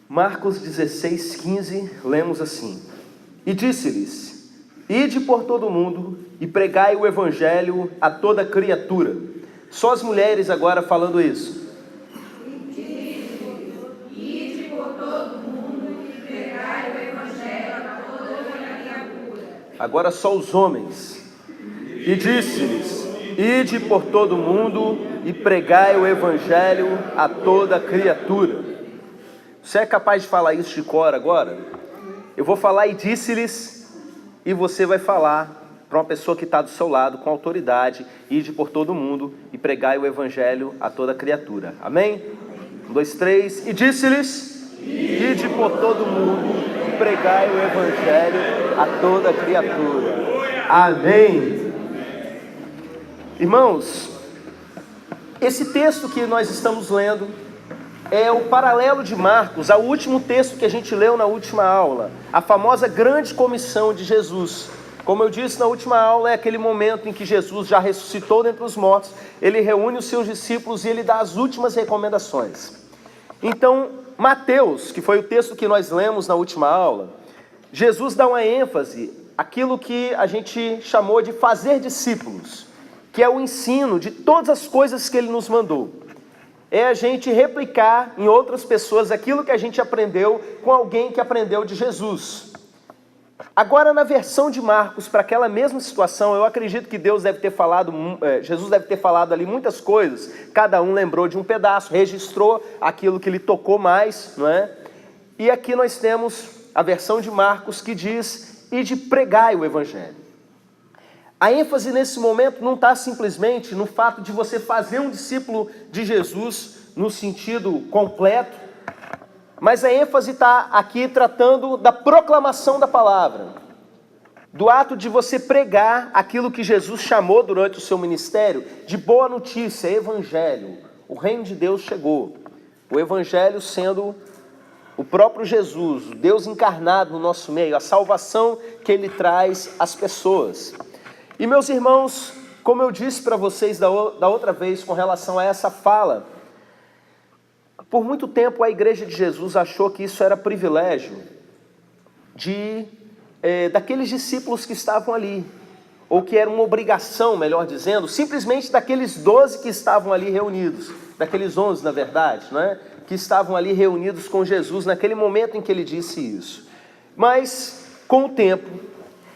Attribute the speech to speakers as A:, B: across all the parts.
A: Marcos 16:15, lemos assim: E disse-lhes: Ide por todo o mundo e pregai o evangelho a toda criatura. Só as mulheres agora falando isso.
B: Ide por todo o mundo e pregai o evangelho a toda criatura.
A: Agora só os homens. E disse-lhes: Ide por todo o mundo e pregai o evangelho a toda criatura. Você é capaz de falar isso de cor agora? Eu vou falar e disse-lhes, e você vai falar para uma pessoa que está do seu lado com autoridade: Ide por todo mundo e pregai o evangelho a toda criatura. Amém? 1, 2, 3. E disse-lhes: Ide por todo mundo e pregai o evangelho a toda criatura. Amém. Irmãos, esse texto que nós estamos lendo é o paralelo de Marcos ao último texto que a gente leu na última aula, a famosa grande comissão de Jesus. Como eu disse na última aula, é aquele momento em que Jesus já ressuscitou dentre os mortos, ele reúne os seus discípulos e ele dá as últimas recomendações. Então, Mateus, que foi o texto que nós lemos na última aula, Jesus dá uma ênfase àquilo que a gente chamou de fazer discípulos, que é o ensino de todas as coisas que ele nos mandou. É a gente replicar em outras pessoas aquilo que a gente aprendeu com alguém que aprendeu de Jesus. Agora, na versão de Marcos, para aquela mesma situação, eu acredito que Jesus deve ter falado ali muitas coisas, cada um lembrou de um pedaço, registrou aquilo que lhe tocou mais, não é? E aqui nós temos a versão de Marcos que diz: Ide pregai o evangelho. A ênfase nesse momento não está simplesmente no fato de você fazer um discípulo de Jesus no sentido completo, mas a ênfase está aqui tratando da proclamação da palavra, do ato de você pregar aquilo que Jesus chamou durante o seu ministério de boa notícia, evangelho. O reino de Deus chegou, o evangelho sendo o próprio Jesus, o Deus encarnado no nosso meio, a salvação que ele traz às pessoas. E meus irmãos, como eu disse para vocês da outra vez com relação a essa fala, por muito tempo a igreja de Jesus achou que isso era privilégio daqueles discípulos que estavam ali, ou que era uma obrigação, melhor dizendo, simplesmente daqueles 12 que estavam ali reunidos, daqueles 11 na verdade, não é? Que estavam ali reunidos com Jesus naquele momento em que ele disse isso. Mas com o tempo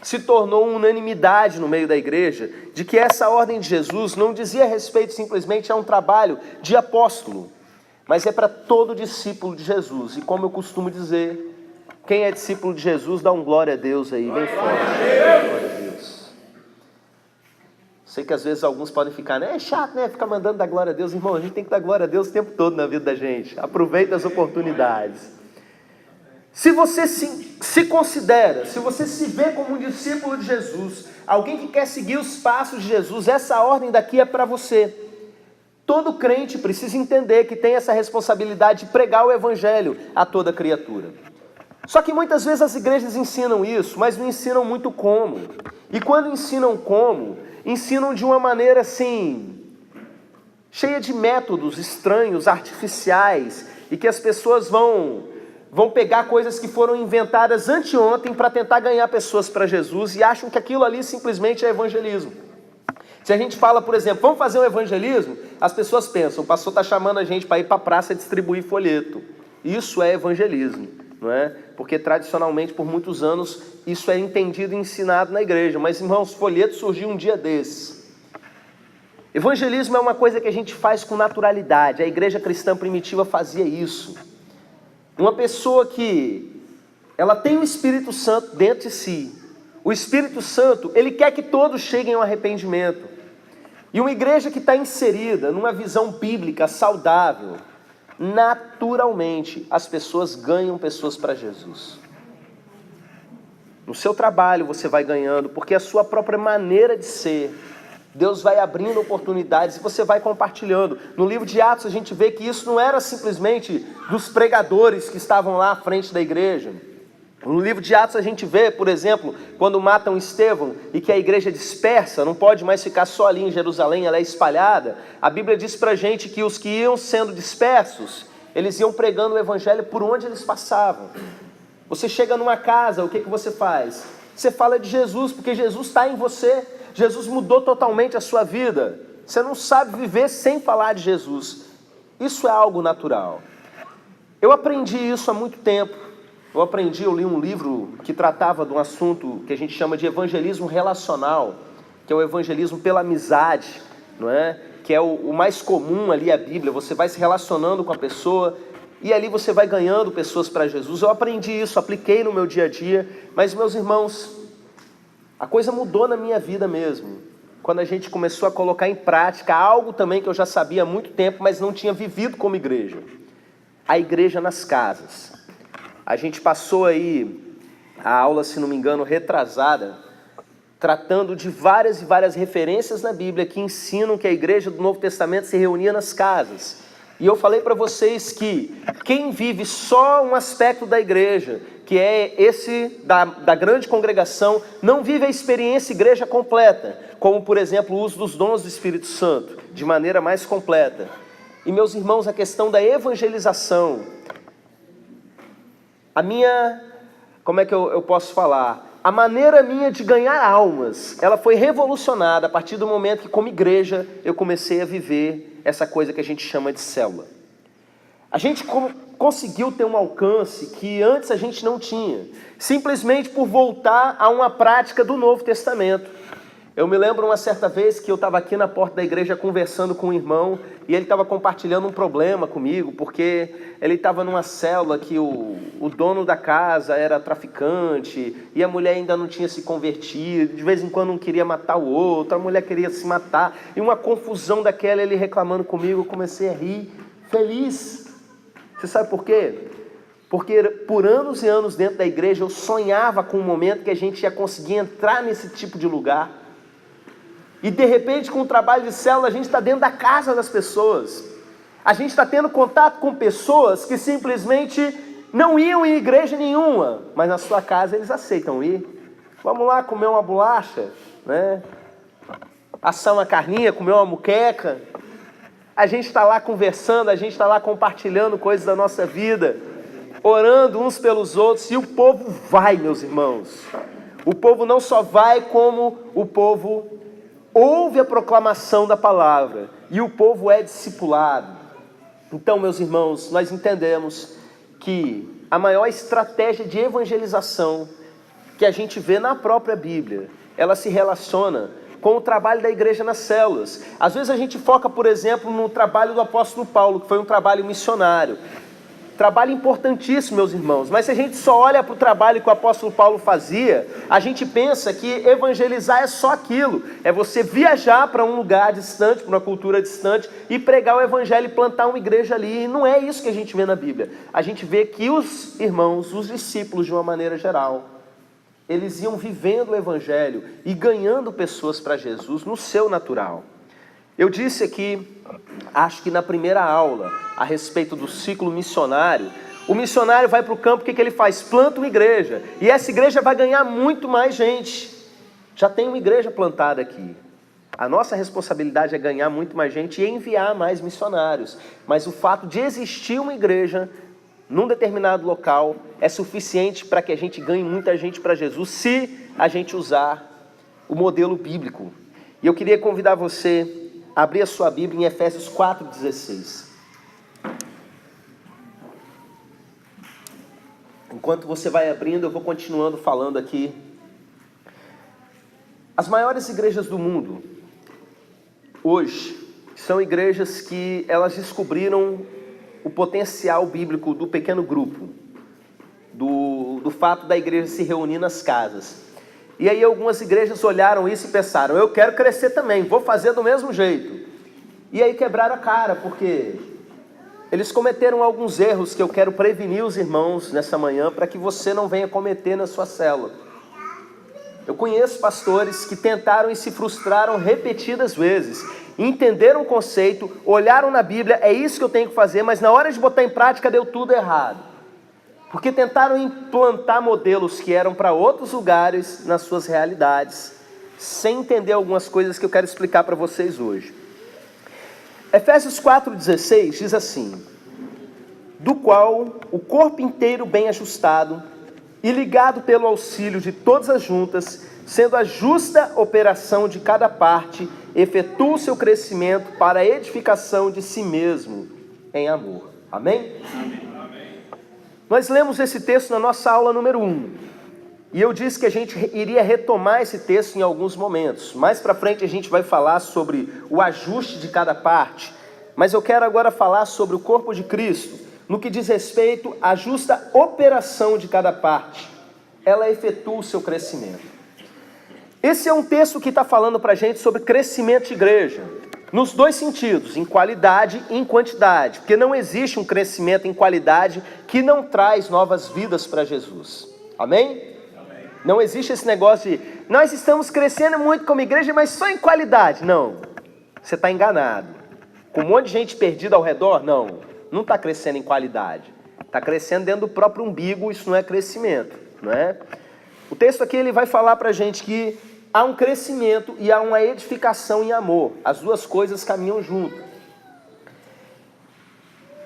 A: se tornou uma unanimidade no meio da igreja de que essa ordem de Jesus não dizia respeito simplesmente a um trabalho de apóstolo, mas é para todo discípulo de Jesus. E como eu costumo dizer, quem é discípulo de Jesus, dá um glória a Deus aí, bem forte. Glória a Deus. Sei que às vezes alguns podem ficar, né? É chato, né? Ficar mandando dar glória a Deus. Irmão, a gente tem que dar glória a Deus o tempo todo na vida da gente. Aproveita as oportunidades. Se você se considera, se você se vê como um discípulo de Jesus, alguém que quer seguir os passos de Jesus, essa ordem daqui é para você. Todo crente precisa entender que tem essa responsabilidade de pregar o evangelho a toda criatura. Só que muitas vezes as igrejas ensinam isso, mas não ensinam muito como. E quando ensinam como, ensinam de uma maneira assim, cheia de métodos estranhos, artificiais, e que as pessoas vão pegar coisas que foram inventadas anteontem para tentar ganhar pessoas para Jesus e acham que aquilo ali simplesmente é evangelismo. Se a gente fala, por exemplo, vamos fazer um evangelismo, as pessoas pensam, o pastor está chamando a gente para ir para a praça distribuir folheto. Isso é evangelismo, não é? Porque tradicionalmente, por muitos anos, isso é entendido e ensinado na igreja. Mas, irmãos, folheto surgiu um dia desses. Evangelismo é uma coisa que a gente faz com naturalidade. A igreja cristã primitiva fazia isso. Uma pessoa que ela tem o Espírito Santo dentro de si. O Espírito Santo, ele quer que todos cheguem ao arrependimento. E uma igreja que está inserida numa visão bíblica saudável, naturalmente as pessoas ganham pessoas para Jesus. No seu trabalho você vai ganhando, porque a sua própria maneira de ser, Deus vai abrindo oportunidades e você vai compartilhando. No livro de Atos a gente vê que isso não era simplesmente dos pregadores que estavam lá à frente da igreja. No livro de Atos a gente vê, por exemplo, quando matam Estevão e que a igreja dispersa, não pode mais ficar só ali em Jerusalém, ela é espalhada. A Bíblia diz pra gente que os que iam sendo dispersos, eles iam pregando o evangelho por onde eles passavam. Você chega numa casa, o que você faz? Você fala de Jesus, porque Jesus está em você. Jesus mudou totalmente a sua vida. Você não sabe viver sem falar de Jesus. Isso é algo natural. Eu aprendi isso há muito tempo. Eu li um livro que tratava de um assunto que a gente chama de evangelismo relacional, que é o evangelismo pela amizade, não é? Que é o mais comum ali, a Bíblia. Você vai se relacionando com a pessoa e ali você vai ganhando pessoas para Jesus. Eu aprendi isso, apliquei no meu dia a dia, mas meus irmãos, a coisa mudou na minha vida mesmo, quando a gente começou a colocar em prática algo também que eu já sabia há muito tempo, mas não tinha vivido como igreja. A igreja nas casas. A gente passou aí a aula, se não me engano, retrasada, tratando de várias e várias referências na Bíblia que ensinam que a igreja do Novo Testamento se reunia nas casas. E eu falei para vocês que quem vive só um aspecto da igreja, que é esse da grande congregação, não vive a experiência igreja completa, como por exemplo o uso dos dons do Espírito Santo, de maneira mais completa. E meus irmãos, a questão da evangelização, como é que eu posso falar? A maneira minha de ganhar almas, ela foi revolucionada a partir do momento que, como igreja, eu comecei a viver essa coisa que a gente chama de célula. A gente conseguiu ter um alcance que antes a gente não tinha, simplesmente por voltar a uma prática do Novo Testamento. Eu me lembro uma certa vez que eu estava aqui na porta da igreja conversando com um irmão e ele estava compartilhando um problema comigo, porque ele estava numa célula que o dono da casa era traficante e a mulher ainda não tinha se convertido, de vez em quando um queria matar o outro, a mulher queria se matar, e uma confusão daquela, ele reclamando comigo, eu comecei a rir, feliz. Você sabe por quê? Porque por anos e anos dentro da igreja eu sonhava com um momento que a gente ia conseguir entrar nesse tipo de lugar. E de repente, com o trabalho de célula, a gente está dentro da casa das pessoas. A gente está tendo contato com pessoas que simplesmente não iam em igreja nenhuma, mas na sua casa eles aceitam ir. Vamos lá comer uma bolacha, né? Assar uma carninha, comer uma muqueca. A gente está lá conversando, a gente está lá compartilhando coisas da nossa vida, orando uns pelos outros, e o povo vai, meus irmãos. O povo não só vai, como o povo ouve a proclamação da palavra, e o povo é discipulado. Então, meus irmãos, nós entendemos que a maior estratégia de evangelização que a gente vê na própria Bíblia, ela se relaciona com o trabalho da igreja nas células. Às vezes a gente foca, por exemplo, no trabalho do apóstolo Paulo, que foi um trabalho missionário. Trabalho importantíssimo, meus irmãos, mas se a gente só olha para o trabalho que o apóstolo Paulo fazia, a gente pensa que evangelizar é só aquilo, é você viajar para um lugar distante, para uma cultura distante, e pregar o evangelho e plantar uma igreja ali, e não é isso que a gente vê na Bíblia. A gente vê que os irmãos, os discípulos de uma maneira geral, eles iam vivendo o evangelho e ganhando pessoas para Jesus no seu natural. Eu disse aqui, acho que na primeira aula, a respeito do ciclo missionário, o missionário vai para o campo, o que ele faz? Planta uma igreja, e essa igreja vai ganhar muito mais gente. Já tem uma igreja plantada aqui. A nossa responsabilidade é ganhar muito mais gente e enviar mais missionários. Mas o fato de existir uma igreja num determinado local é suficiente para que a gente ganhe muita gente para Jesus, se a gente usar o modelo bíblico. E eu queria convidar você a abrir a sua Bíblia em Efésios 4,16. Enquanto você vai abrindo, eu vou continuando falando aqui. As maiores igrejas do mundo, hoje, são igrejas que elas descobriram o potencial bíblico do pequeno grupo, do fato da igreja se reunir nas casas. E aí algumas igrejas olharam isso e pensaram, eu quero crescer também, vou fazer do mesmo jeito. E aí quebraram a cara, porque eles cometeram alguns erros que eu quero prevenir os irmãos nessa manhã, para que você não venha cometer na sua célula. Eu conheço pastores que tentaram e se frustraram repetidas vezes, entenderam o conceito, olharam na Bíblia, é isso que eu tenho que fazer, mas na hora de botar em prática deu tudo errado. Porque tentaram implantar modelos que eram para outros lugares nas suas realidades, sem entender algumas coisas que eu quero explicar para vocês hoje. Efésios 4,16 diz assim: do qual o corpo inteiro bem ajustado e ligado pelo auxílio de todas as juntas, sendo a justa operação de cada parte, efetua o seu crescimento para a edificação de si mesmo em amor. Amém? Amém. Nós lemos esse texto na nossa aula número 1. E eu disse que a gente iria retomar esse texto em alguns momentos. Mais para frente a gente vai falar sobre o ajuste de cada parte. Mas eu quero agora falar sobre o corpo de Cristo, no que diz respeito à justa operação de cada parte. Ela efetua o seu crescimento. Esse é um texto que está falando para a gente sobre crescimento de igreja, nos dois sentidos, em qualidade e em quantidade, porque não existe um crescimento em qualidade que não traz novas vidas para Jesus. Amém? Amém? Não existe esse negócio de, nós estamos crescendo muito como igreja, mas só em qualidade. Não, você está enganado. Com um monte de gente perdida ao redor, não está crescendo em qualidade. Está crescendo dentro do próprio umbigo, isso não é crescimento, não é? O texto aqui ele vai falar para a gente que há um crescimento e há uma edificação em amor. As duas coisas caminham junto.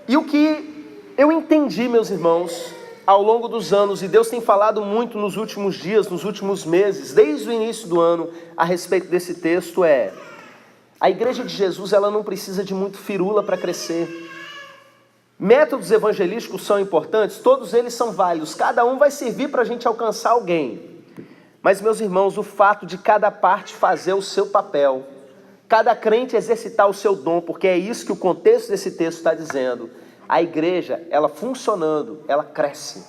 A: E o que eu entendi, meus irmãos, ao longo dos anos, e Deus tem falado muito nos últimos dias, nos últimos meses, desde o início do ano, a respeito desse texto é: a igreja de Jesus ela não precisa de muito firula para crescer. Métodos evangelísticos são importantes, todos eles são válidos, cada um vai servir para a gente alcançar alguém. Mas, meus irmãos, o fato de cada parte fazer o seu papel, cada crente exercitar o seu dom, porque é isso que o contexto desse texto está dizendo, a igreja, ela funcionando, ela cresce.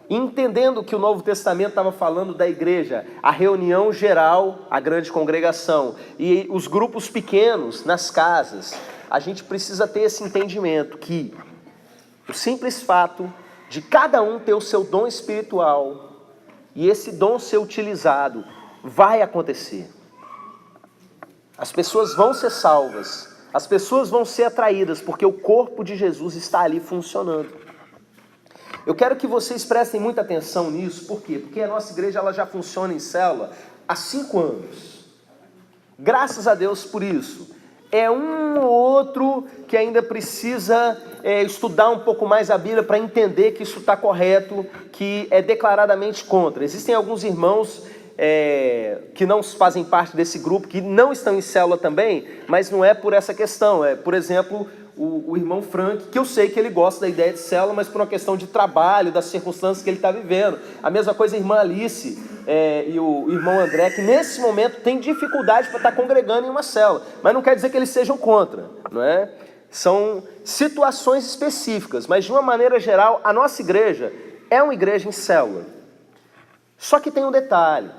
A: Entendendo que o Novo Testamento estava falando da igreja, a reunião geral, a grande congregação, e os grupos pequenos nas casas, a gente precisa ter esse entendimento que o simples fato de cada um ter o seu dom espiritual e esse dom ser utilizado, vai acontecer. As pessoas vão ser salvas, as pessoas vão ser atraídas, porque o corpo de Jesus está ali funcionando. Eu quero que vocês prestem muita atenção nisso, por quê? Porque a nossa igreja ela já funciona em célula há 5 anos. Graças a Deus por isso. É um ou outro que ainda precisa estudar um pouco mais a Bíblia para entender que isso está correto, que é declaradamente contra. Existem alguns irmãos que não fazem parte desse grupo, que não estão em célula também, mas não é por essa questão. Por exemplo, o irmão Frank, que eu sei que ele gosta da ideia de célula, mas por uma questão de trabalho, das circunstâncias que ele está vivendo. A mesma coisa a irmã Alice e o irmão André, que nesse momento tem dificuldade para estar congregando em uma célula, mas não quer dizer que eles sejam contra, não é? São situações específicas, mas de uma maneira geral, a nossa igreja é uma igreja em célula. Só que tem um detalhe.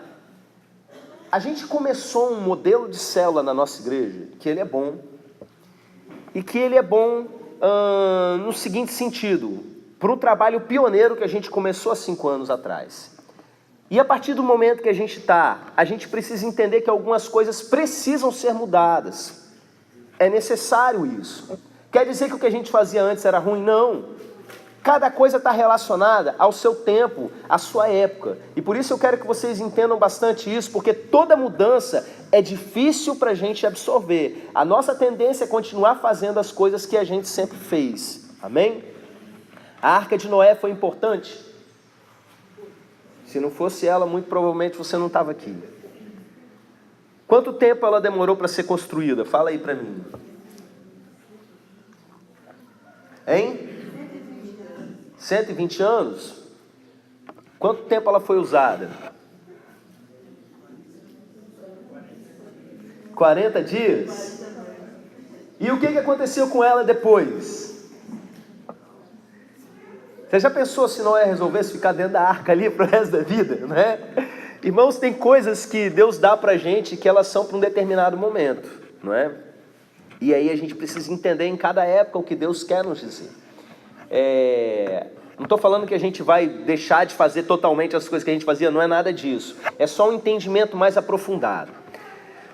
A: A gente começou um modelo de célula na nossa igreja, que ele é bom. E que ele é bom no seguinte sentido, para um trabalho pioneiro que a gente começou há 5 anos atrás. E a partir do momento que a gente precisa entender que algumas coisas precisam ser mudadas. É necessário isso. Quer dizer que o que a gente fazia antes era ruim? Não. Cada coisa está relacionada ao seu tempo, à sua época. E por isso eu quero que vocês entendam bastante isso, porque toda mudança é difícil para a gente absorver. A nossa tendência é continuar fazendo as coisas que a gente sempre fez. Amém? A Arca de Noé foi importante? Se não fosse ela, muito provavelmente você não estava aqui. Quanto tempo ela demorou para ser construída? Fala aí para mim. Hein? 120 anos? Quanto tempo ela foi usada? 40 dias? E o que aconteceu com ela depois? Você já pensou se Noé resolvesse ficar dentro da arca ali para o resto da vida, não é? Irmãos, tem coisas que Deus dá para a gente que elas são para um determinado momento, não é? E aí a gente precisa entender em cada época o que Deus quer nos dizer. Não estou falando que a gente vai deixar de fazer totalmente as coisas que a gente fazia, não é nada disso. É só um entendimento mais aprofundado.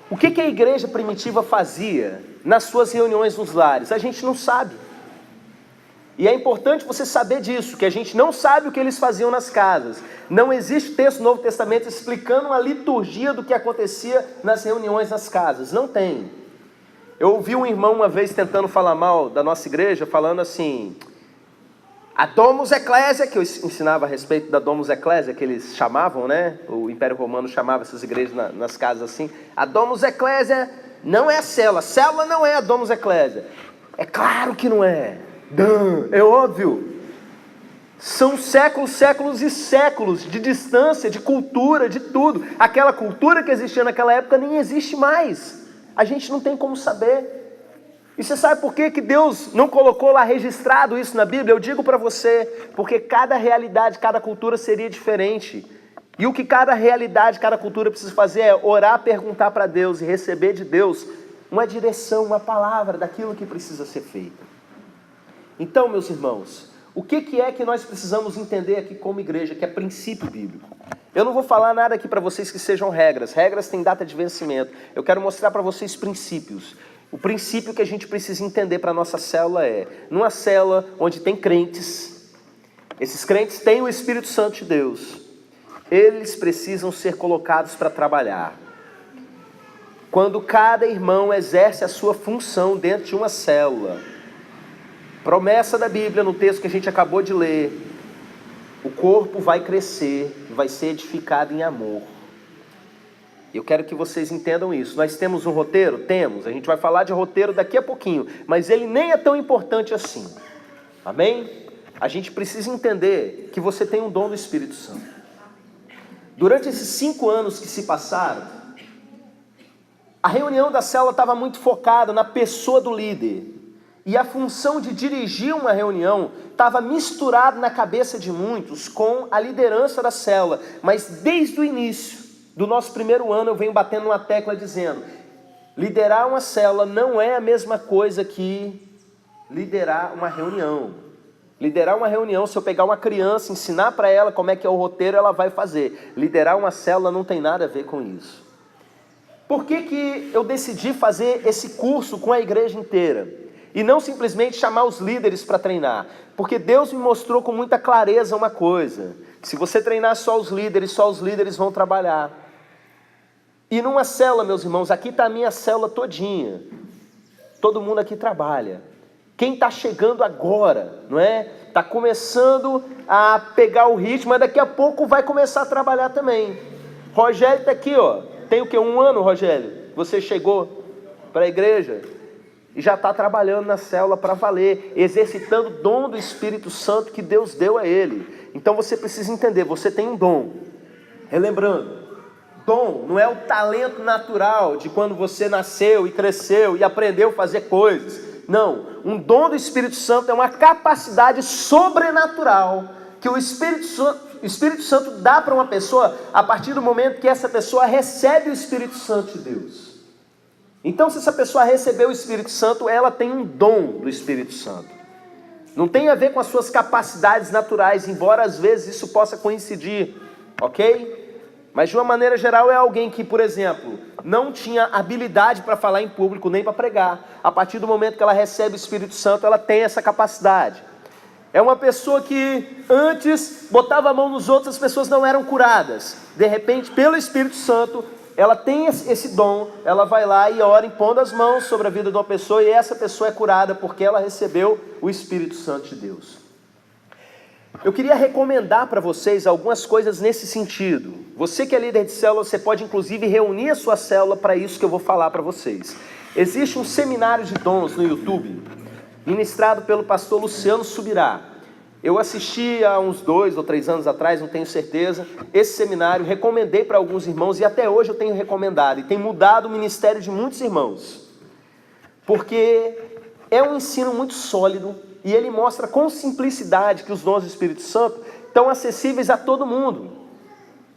A: O que a igreja primitiva fazia nas suas reuniões nos lares? A gente não sabe. E é importante você saber disso, que a gente não sabe o que eles faziam nas casas. Não existe texto do Novo Testamento explicando uma liturgia do que acontecia nas reuniões nas casas. Não tem. Eu ouvi um irmão uma vez tentando falar mal da nossa igreja, falando assim, A Domus Ecclesia, que eu ensinava a respeito da Domus Ecclesia, que eles chamavam, né? O Império Romano chamava essas igrejas nas casas assim. A Domus Ecclesia não é a célula não é a Domus Ecclesia. É claro que não é. É óbvio. São séculos e séculos de distância, de cultura, de tudo. Aquela cultura que existia naquela época nem existe mais. A gente não tem como saber. E você sabe por que Deus não colocou lá registrado isso na Bíblia? Eu digo para você, porque cada realidade, cada cultura seria diferente. E o que cada realidade, cada cultura precisa fazer é orar, perguntar para Deus e receber de Deus uma direção, uma palavra daquilo que precisa ser feito. Então, meus irmãos, o que é que nós precisamos entender aqui como igreja, que é princípio bíblico? Eu não vou falar nada aqui para vocês que sejam regras. Regras têm data de vencimento. Eu quero mostrar para vocês princípios. O princípio que a gente precisa entender para a nossa célula é, numa célula onde tem crentes, esses crentes têm o Espírito Santo de Deus, eles precisam ser colocados para trabalhar. Quando cada irmão exerce a sua função dentro de uma célula, promessa da Bíblia no texto que a gente acabou de ler, o corpo vai crescer, vai ser edificado em amor. Eu quero que vocês entendam isso. Nós temos um roteiro? Temos. A gente vai falar de roteiro daqui a pouquinho. Mas ele nem é tão importante assim. Amém? A gente precisa entender que você tem um dom do Espírito Santo. Durante esses 5 anos que se passaram, a reunião da célula estava muito focada na pessoa do líder. E a função de dirigir uma reunião estava misturada na cabeça de muitos com a liderança da célula. Mas desde o início do nosso primeiro ano eu venho batendo uma tecla dizendo: liderar uma célula não é a mesma coisa que liderar uma reunião. Liderar uma reunião, se eu pegar uma criança, ensinar para ela como é que é o roteiro, ela vai fazer. Liderar uma célula não tem nada a ver com isso. Por que eu decidi fazer esse curso com a igreja inteira? E não simplesmente chamar os líderes para treinar? Porque Deus me mostrou com muita clareza uma coisa: se você treinar só os líderes vão trabalhar. E numa célula, meus irmãos, aqui está a minha célula todinha. Todo mundo aqui trabalha. Quem está chegando agora, não é? Está começando a pegar o ritmo, mas daqui a pouco vai começar a trabalhar também. Rogério está aqui, ó. Tem o quê? 1 ano, Rogério? Você chegou para a igreja e já está trabalhando na célula para valer, exercitando o dom do Espírito Santo que Deus deu a ele. Então você precisa entender, você tem um dom. Relembrando, dom não é o talento natural de quando você nasceu e cresceu e aprendeu a fazer coisas. Não, um dom do Espírito Santo é uma capacidade sobrenatural que o Espírito Santo dá para uma pessoa a partir do momento que essa pessoa recebe o Espírito Santo de Deus. Então, se essa pessoa recebeu o Espírito Santo, ela tem um dom do Espírito Santo. Não tem a ver com as suas capacidades naturais, embora às vezes isso possa coincidir, ok? Mas de uma maneira geral é alguém que, por exemplo, não tinha habilidade para falar em público nem para pregar. A partir do momento que ela recebe o Espírito Santo, ela tem essa capacidade. É uma pessoa que antes botava a mão nos outros, as pessoas não eram curadas. De repente, pelo Espírito Santo, ela tem esse dom, ela vai lá e ora impondo as mãos sobre a vida de uma pessoa, e essa pessoa é curada porque ela recebeu o Espírito Santo de Deus. Eu queria recomendar para vocês algumas coisas nesse sentido. Você que é líder de célula, você pode inclusive reunir a sua célula para isso que eu vou falar para vocês. Existe um seminário de dons no YouTube, ministrado pelo pastor Luciano Subirá. Eu assisti há uns 2 ou 3 anos atrás, não tenho certeza, esse seminário, recomendei para alguns irmãos e até hoje eu tenho recomendado e tem mudado o ministério de muitos irmãos. Porque é um ensino muito sólido e ele mostra com simplicidade que os dons do Espírito Santo estão acessíveis a todo mundo.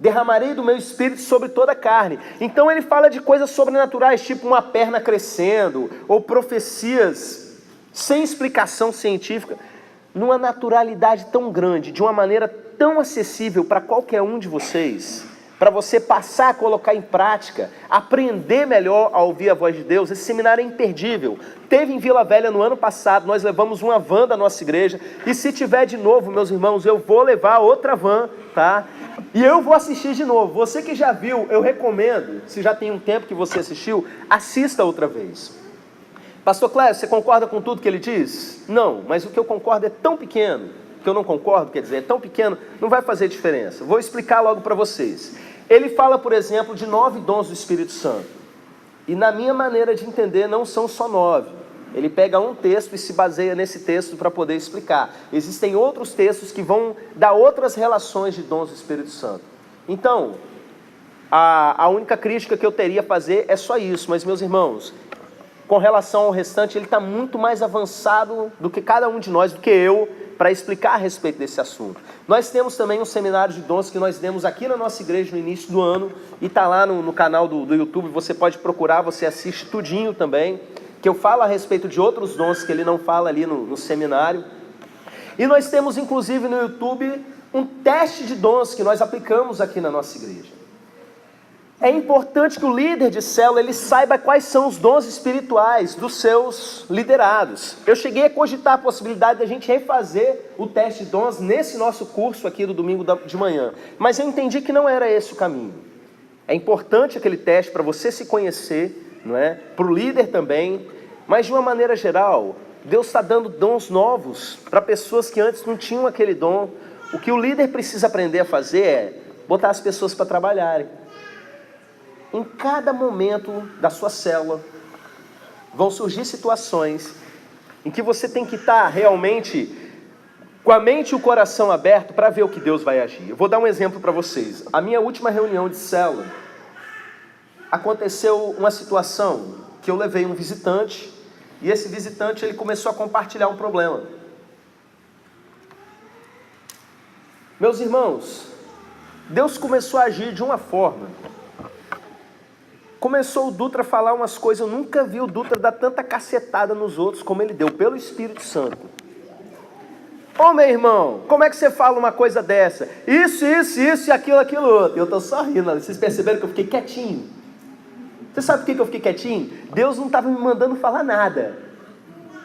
A: Derramarei do meu Espírito sobre toda a carne. Então ele fala de coisas sobrenaturais, tipo uma perna crescendo, ou profecias sem explicação científica, numa naturalidade tão grande, de uma maneira tão acessível para qualquer um de vocês, para você passar a colocar em prática, aprender melhor a ouvir a voz de Deus. Esse seminário é imperdível. Teve em Vila Velha no ano passado, nós levamos uma van da nossa igreja, e se tiver de novo, meus irmãos, eu vou levar outra van, tá? E eu vou assistir de novo. Você que já viu, eu recomendo, se já tem um tempo que você assistiu, assista outra vez. Pastor Cléber, você concorda com tudo que ele diz? Não, mas o que eu concordo é tão pequeno que eu não concordo, quer dizer, é tão pequeno, não vai fazer diferença. Vou explicar logo para vocês. Ele fala, por exemplo, de 9 dons do Espírito Santo. E na minha maneira de entender, não são só 9. Ele pega um texto e se baseia nesse texto para poder explicar. Existem outros textos que vão dar outras relações de dons do Espírito Santo. Então, a única crítica que eu teria a fazer é só isso. Mas, meus irmãos, com relação ao restante, ele está muito mais avançado do que cada um de nós, do que eu, para explicar a respeito desse assunto. Nós temos também um seminário de dons que nós demos aqui na nossa igreja no início do ano, e está lá no canal do YouTube, você pode procurar, você assiste tudinho também, que eu falo a respeito de outros dons que ele não fala ali no seminário. E nós temos inclusive no YouTube um teste de dons que nós aplicamos aqui na nossa igreja. É importante que o líder de célula ele saiba quais são os dons espirituais dos seus liderados. Eu cheguei a cogitar a possibilidade de a gente refazer o teste de dons nesse nosso curso aqui do domingo de manhã. Mas eu entendi que não era esse o caminho. É importante aquele teste para você se conhecer, não é? Para o líder também. Mas de uma maneira geral, Deus está dando dons novos para pessoas que antes não tinham aquele dom. O que o líder precisa aprender a fazer é botar as pessoas para trabalharem. Em cada momento da sua célula, vão surgir situações em que você tem que estar realmente com a mente e o coração aberto para ver o que Deus vai agir. Eu vou dar um exemplo para vocês. A minha última reunião de célula, aconteceu uma situação que eu levei um visitante, e esse visitante ele começou a compartilhar um problema. Meus irmãos, Deus começou a agir de uma forma. Começou o Dutra a falar umas coisas, eu nunca vi o Dutra dar tanta cacetada nos outros como ele deu, pelo Espírito Santo. Ô meu irmão, como é que você fala uma coisa dessa? Isso e aquilo outro. Eu estou só rindo, vocês perceberam que eu fiquei quietinho? Você sabe por que eu fiquei quietinho? Deus não estava me mandando falar nada.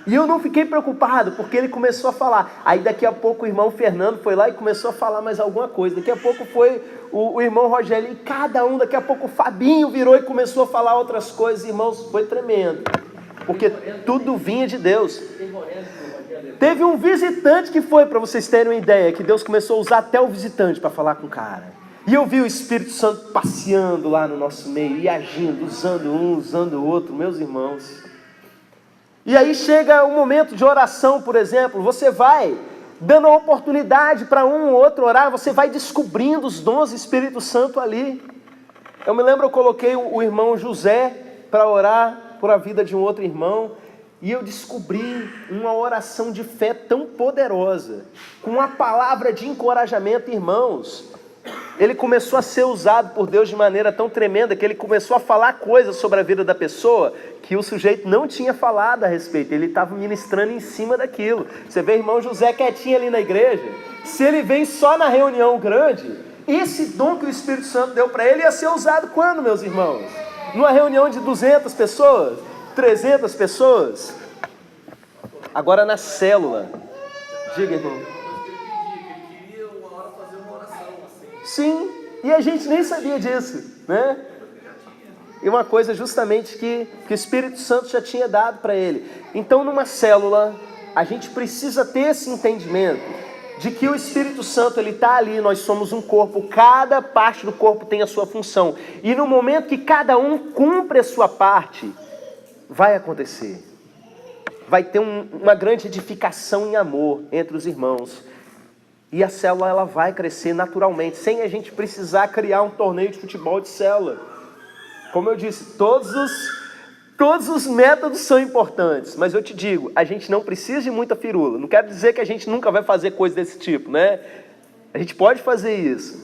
A: E eu não fiquei preocupado, porque ele começou a falar. Aí daqui a pouco o irmão Fernando foi lá e começou a falar mais alguma coisa. Daqui a pouco foi o irmão Rogério, e cada um, daqui a pouco o Fabinho virou e começou a falar outras coisas. Irmãos, foi tremendo. Porque tudo vinha de Deus. Teve um visitante que foi, para vocês terem uma ideia, que Deus começou a usar até o visitante para falar com o cara. E eu vi o Espírito Santo passeando lá no nosso meio e agindo, usando um, usando o outro, meus irmãos. E aí chega o momento de oração, por exemplo, você vai dando a oportunidade para um ou outro orar, você vai descobrindo os dons do Espírito Santo ali. Eu me lembro, eu coloquei o irmão José para orar por a vida de um outro irmão, e eu descobri uma oração de fé tão poderosa, com uma palavra de encorajamento, irmãos. Ele começou a ser usado por Deus de maneira tão tremenda, que ele começou a falar coisas sobre a vida da pessoa, que o sujeito não tinha falado a respeito, ele estava ministrando em cima daquilo. Você vê o irmão José quietinho ali na igreja, se ele vem só na reunião grande, esse dom que o Espírito Santo deu para ele ia ser usado quando, meus irmãos? Numa reunião de 200 pessoas, 300 pessoas? Agora na célula, diga, irmão. Sim, e a gente nem sabia disso, né? E uma coisa justamente que o Espírito Santo já tinha dado para ele. Então, numa célula, a gente precisa ter esse entendimento de que o Espírito Santo, ele está ali, nós somos um corpo, cada parte do corpo tem a sua função. E no momento que cada um cumpre a sua parte, vai acontecer. Vai ter uma grande edificação em amor entre os irmãos. E a célula ela vai crescer naturalmente, sem a gente precisar criar um torneio de futebol de célula. Como eu disse, todos os métodos são importantes, mas eu te digo, a gente não precisa de muita firula. Não quero dizer que a gente nunca vai fazer coisa desse tipo, né? A gente pode fazer isso,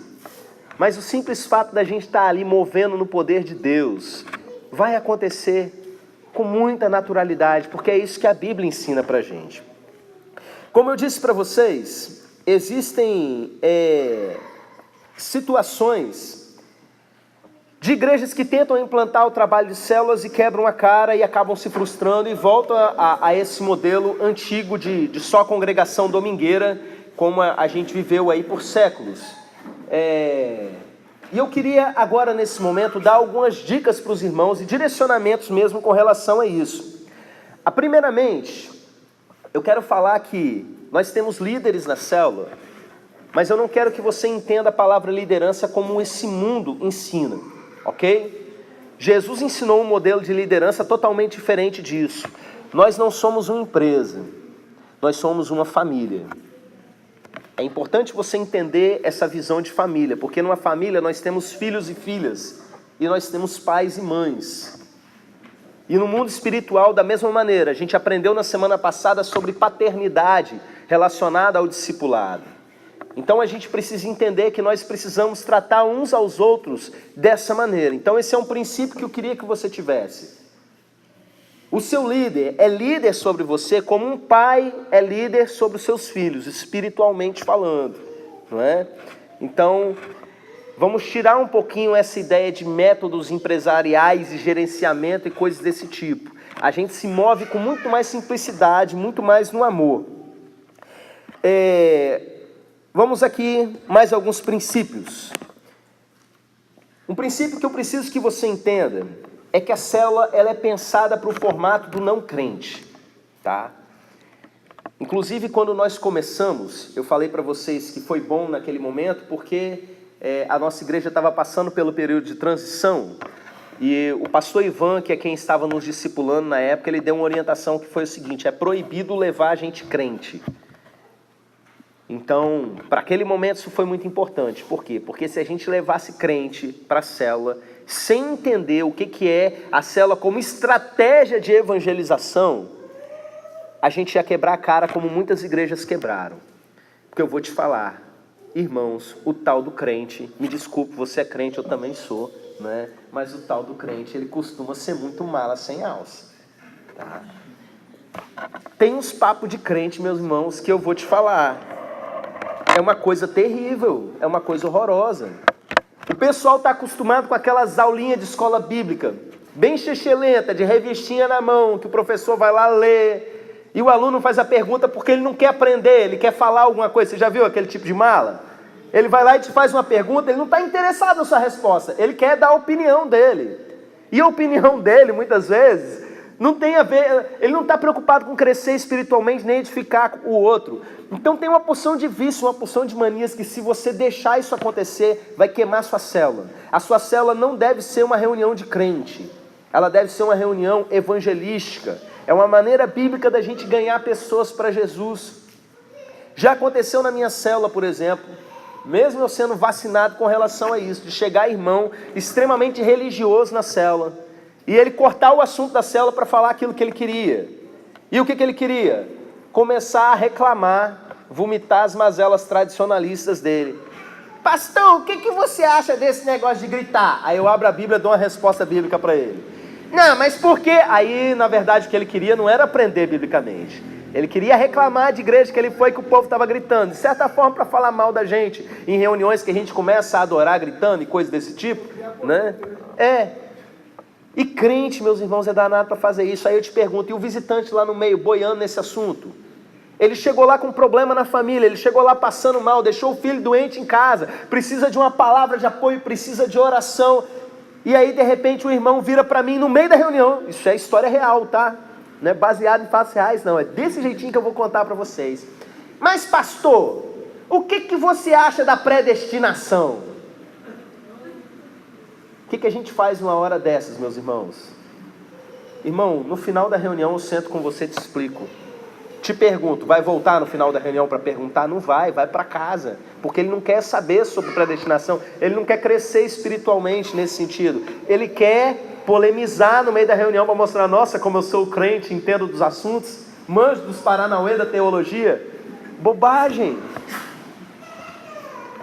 A: mas o simples fato da gente estar ali movendo no poder de Deus, vai acontecer com muita naturalidade, porque é isso que a Bíblia ensina pra gente. Como eu disse para vocês, existem situações de igrejas que tentam implantar o trabalho de células e quebram a cara e acabam se frustrando e voltam a esse modelo antigo de só congregação domingueira, como a gente viveu aí por séculos. E eu queria agora, nesse momento, dar algumas dicas para os irmãos e direcionamentos mesmo com relação a isso. Primeiramente, eu quero falar que Nós temos líderes na célula, mas eu não quero que você entenda a palavra liderança como esse mundo ensina, ok? Jesus ensinou um modelo de liderança totalmente diferente disso. Nós não somos uma empresa, nós somos uma família. É importante você entender essa visão de família, porque numa família nós temos filhos e filhas, e nós temos pais e mães. E no mundo espiritual, da mesma maneira, a gente aprendeu na semana passada sobre paternidade relacionada ao discipulado. Então a gente precisa entender que nós precisamos tratar uns aos outros dessa maneira. Então esse é um princípio que eu queria que você tivesse. O seu líder é líder sobre você como um pai é líder sobre os seus filhos, espiritualmente falando, não é? Então, vamos tirar um pouquinho essa ideia de métodos empresariais e gerenciamento e coisas desse tipo. A gente se move com muito mais simplicidade, muito mais no amor. Vamos aqui mais alguns princípios. Um princípio que eu preciso que você entenda é que a célula ela é pensada para o formato do não crente, tá? Inclusive, quando nós começamos, eu falei para vocês que foi bom naquele momento, porque a nossa igreja estava passando pelo período de transição, e o pastor Ivan, que é quem estava nos discipulando na época, ele deu uma orientação que foi o seguinte: é proibido levar a gente crente. Então, para aquele momento isso foi muito importante. Por quê? Porque se a gente levasse crente para a célula, sem entender o que é a célula como estratégia de evangelização, a gente ia quebrar a cara como muitas igrejas quebraram. Porque eu vou te falar, irmãos, o tal do crente, me desculpe, você é crente, eu também sou, né? Mas o tal do crente, ele costuma ser muito mala sem alça, tá? Tem uns papos de crente, meus irmãos, que eu vou te falar. É uma coisa terrível, é uma coisa horrorosa. O pessoal está acostumado com aquelas aulinhas de escola bíblica, bem xexelenta, de revistinha na mão, que o professor vai lá ler, e o aluno faz a pergunta porque ele não quer aprender, ele quer falar alguma coisa. Você já viu aquele tipo de mala? Ele vai lá e te faz uma pergunta, ele não está interessado na sua resposta, ele quer dar a opinião dele. E a opinião dele, muitas vezes, não tem a ver, ele não está preocupado com crescer espiritualmente, nem edificar o outro. Então tem uma porção de vício, uma porção de manias que, se você deixar isso acontecer, vai queimar sua célula. A sua célula não deve ser uma reunião de crente, ela deve ser uma reunião evangelística. É uma maneira bíblica da gente ganhar pessoas para Jesus. Já aconteceu na minha célula, por exemplo, mesmo eu sendo vacinado com relação a isso, de chegar irmão extremamente religioso na célula, e ele cortar o assunto da célula para falar aquilo que ele queria. E o que ele queria? Começar a reclamar, vomitar as mazelas tradicionalistas dele. Pastor, o que você acha desse negócio de gritar? Aí eu abro a Bíblia e dou uma resposta bíblica para ele. Não, mas por quê? Aí, na verdade, o que ele queria não era aprender biblicamente. Ele queria reclamar de igreja que ele foi, que o povo estava gritando. De certa forma, para falar mal da gente, em reuniões que a gente começa a adorar gritando e coisas desse tipo, né? E crente, meus irmãos, é danado para fazer isso. Aí eu te pergunto, e o visitante lá no meio, boiando nesse assunto? Ele chegou lá com um problema na família, ele chegou lá passando mal, deixou o filho doente em casa, precisa de uma palavra de apoio, precisa de oração. E aí, de repente, o irmão vira para mim no meio da reunião. Isso é história real, tá? Não é baseado em fatos reais, não. É desse jeitinho que eu vou contar para vocês. Mas, pastor, o que você acha da predestinação? O que a gente faz numa hora dessas, meus irmãos? Irmão, no final da reunião eu sento com você e te explico. Te pergunto, vai voltar no final da reunião para perguntar? Não vai para casa. Porque ele não quer saber sobre predestinação. Ele não quer crescer espiritualmente nesse sentido. Ele quer polemizar no meio da reunião para mostrar, nossa, como eu sou crente, entendo dos assuntos, manjo dos paranauê da teologia. Bobagem.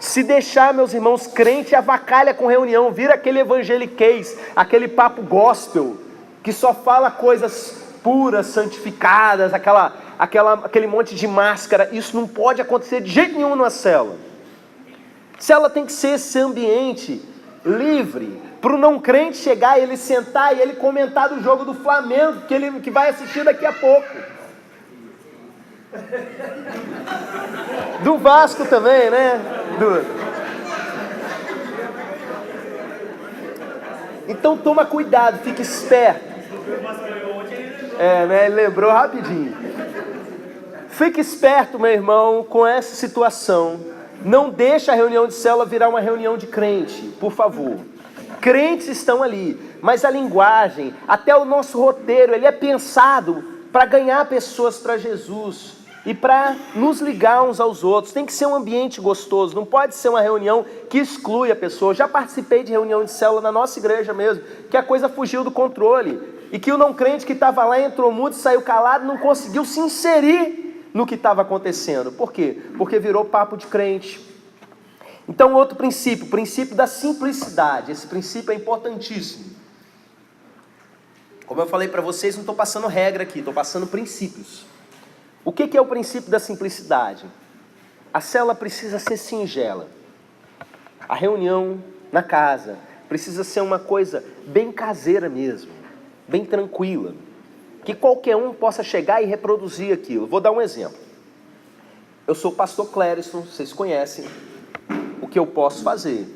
A: Se deixar, meus irmãos, crente avacalha com reunião, vira aquele evangeliquez, aquele papo gospel, que só fala coisas puras, santificadas, aquele monte de máscara. Isso não pode acontecer de jeito nenhum numa célula. Célula tem que ser esse ambiente livre, para o não crente chegar e ele sentar e ele comentar do jogo do Flamengo, que vai assistir daqui a pouco. Do Vasco também, né? Então toma cuidado, fique esperto. Né? Ele lembrou rapidinho. Fique esperto, meu irmão, com essa situação. Não deixe a reunião de célula virar uma reunião de crente, por favor. Crentes estão ali, mas a linguagem, até o nosso roteiro, ele é pensado para ganhar pessoas para Jesus e para nos ligar uns aos outros. Tem que ser um ambiente gostoso, não pode ser uma reunião que exclui a pessoa. Eu já participei de reunião de célula na nossa igreja mesmo, que a coisa fugiu do controle, e que o não crente que estava lá entrou mudo, saiu calado, não conseguiu se inserir no que estava acontecendo. Por quê? Porque virou papo de crente. Então, outro princípio, o princípio da simplicidade. Esse princípio é importantíssimo. Como eu falei para vocês, não estou passando regra aqui, estou passando princípios. O que é o princípio da simplicidade? A célula precisa ser singela. A reunião na casa precisa ser uma coisa bem caseira mesmo, bem tranquila, que qualquer um possa chegar e reproduzir aquilo. Vou dar um exemplo. Eu sou o pastor Clériston, vocês conhecem. O que eu posso fazer?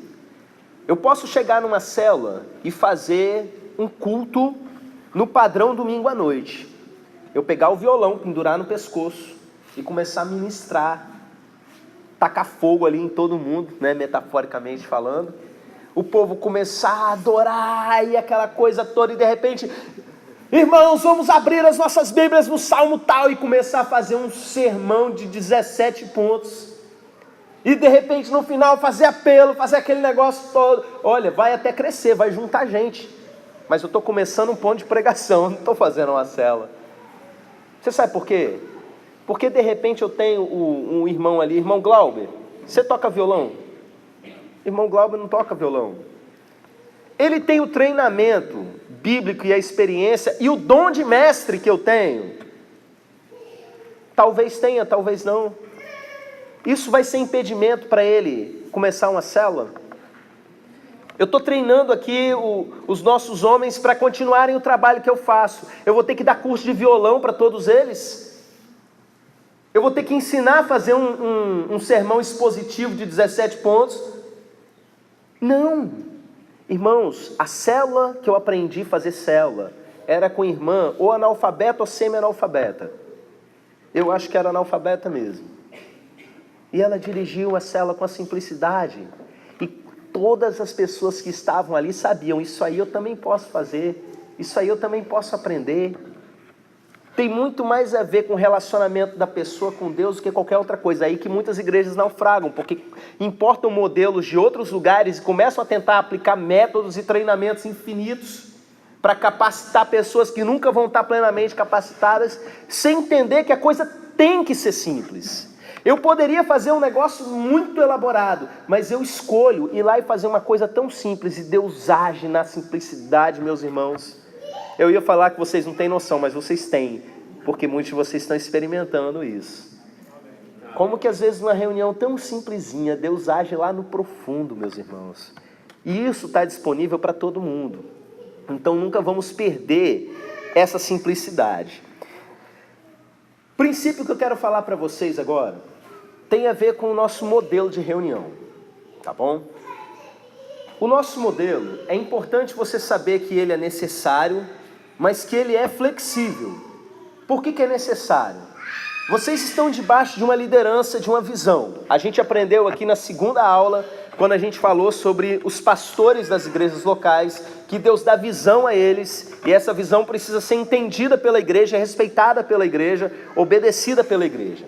A: Eu posso chegar numa célula e fazer um culto no padrão domingo à noite. Eu pegar o violão, pendurar no pescoço e começar a ministrar, tacar fogo ali em todo mundo, né, metaforicamente falando. O povo começar a adorar e aquela coisa toda, e de repente, irmãos, vamos abrir as nossas Bíblias no Salmo tal, e começar a fazer um sermão de 17 pontos. E de repente no final fazer apelo, fazer aquele negócio todo. Olha, vai até crescer, vai juntar gente. Mas eu estou começando um ponto de pregação, não estou fazendo uma célula. Você sabe por quê? Porque de repente eu tenho um irmão ali, irmão Glauber. Você toca violão? Irmão Glauber não toca violão. Ele tem o treinamento bíblico e a experiência e o dom de mestre que eu tenho. Talvez tenha, talvez não. Isso vai ser impedimento para ele começar uma célula? Eu estou treinando aqui os nossos homens para continuarem o trabalho que eu faço. Eu vou ter que dar curso de violão para todos eles? Eu vou ter que ensinar a fazer um sermão expositivo de 17 pontos? Não. Irmãos, a célula que eu aprendi a fazer célula era com irmã ou analfabeta ou semi-analfabeta. Eu acho que era analfabeta mesmo. E ela dirigiu a célula com a simplicidade. E todas as pessoas que estavam ali sabiam, isso aí eu também posso fazer, isso aí eu também posso aprender. Tem muito mais a ver com o relacionamento da pessoa com Deus do que qualquer outra coisa. Aí que muitas igrejas naufragam, porque importam modelos de outros lugares e começam a tentar aplicar métodos e treinamentos infinitos para capacitar pessoas que nunca vão estar plenamente capacitadas, sem entender que a coisa tem que ser simples. Eu poderia fazer um negócio muito elaborado, mas eu escolho ir lá e fazer uma coisa tão simples, e Deus age na simplicidade, meus irmãos. Eu ia falar que vocês não têm noção, mas vocês têm, porque muitos de vocês estão experimentando isso. Como que às vezes numa reunião tão simplesinha, Deus age lá no profundo, meus irmãos. E isso está disponível para todo mundo. Então nunca vamos perder essa simplicidade. O princípio que eu quero falar para vocês agora tem a ver com o nosso modelo de reunião, tá bom? O nosso modelo, é importante você saber que ele é necessário, mas que ele é flexível. Por que é necessário? Vocês estão debaixo de uma liderança, de uma visão. A gente aprendeu aqui na segunda aula, quando a gente falou sobre os pastores das igrejas locais, que Deus dá visão a eles, e essa visão precisa ser entendida pela igreja, respeitada pela igreja, obedecida pela igreja.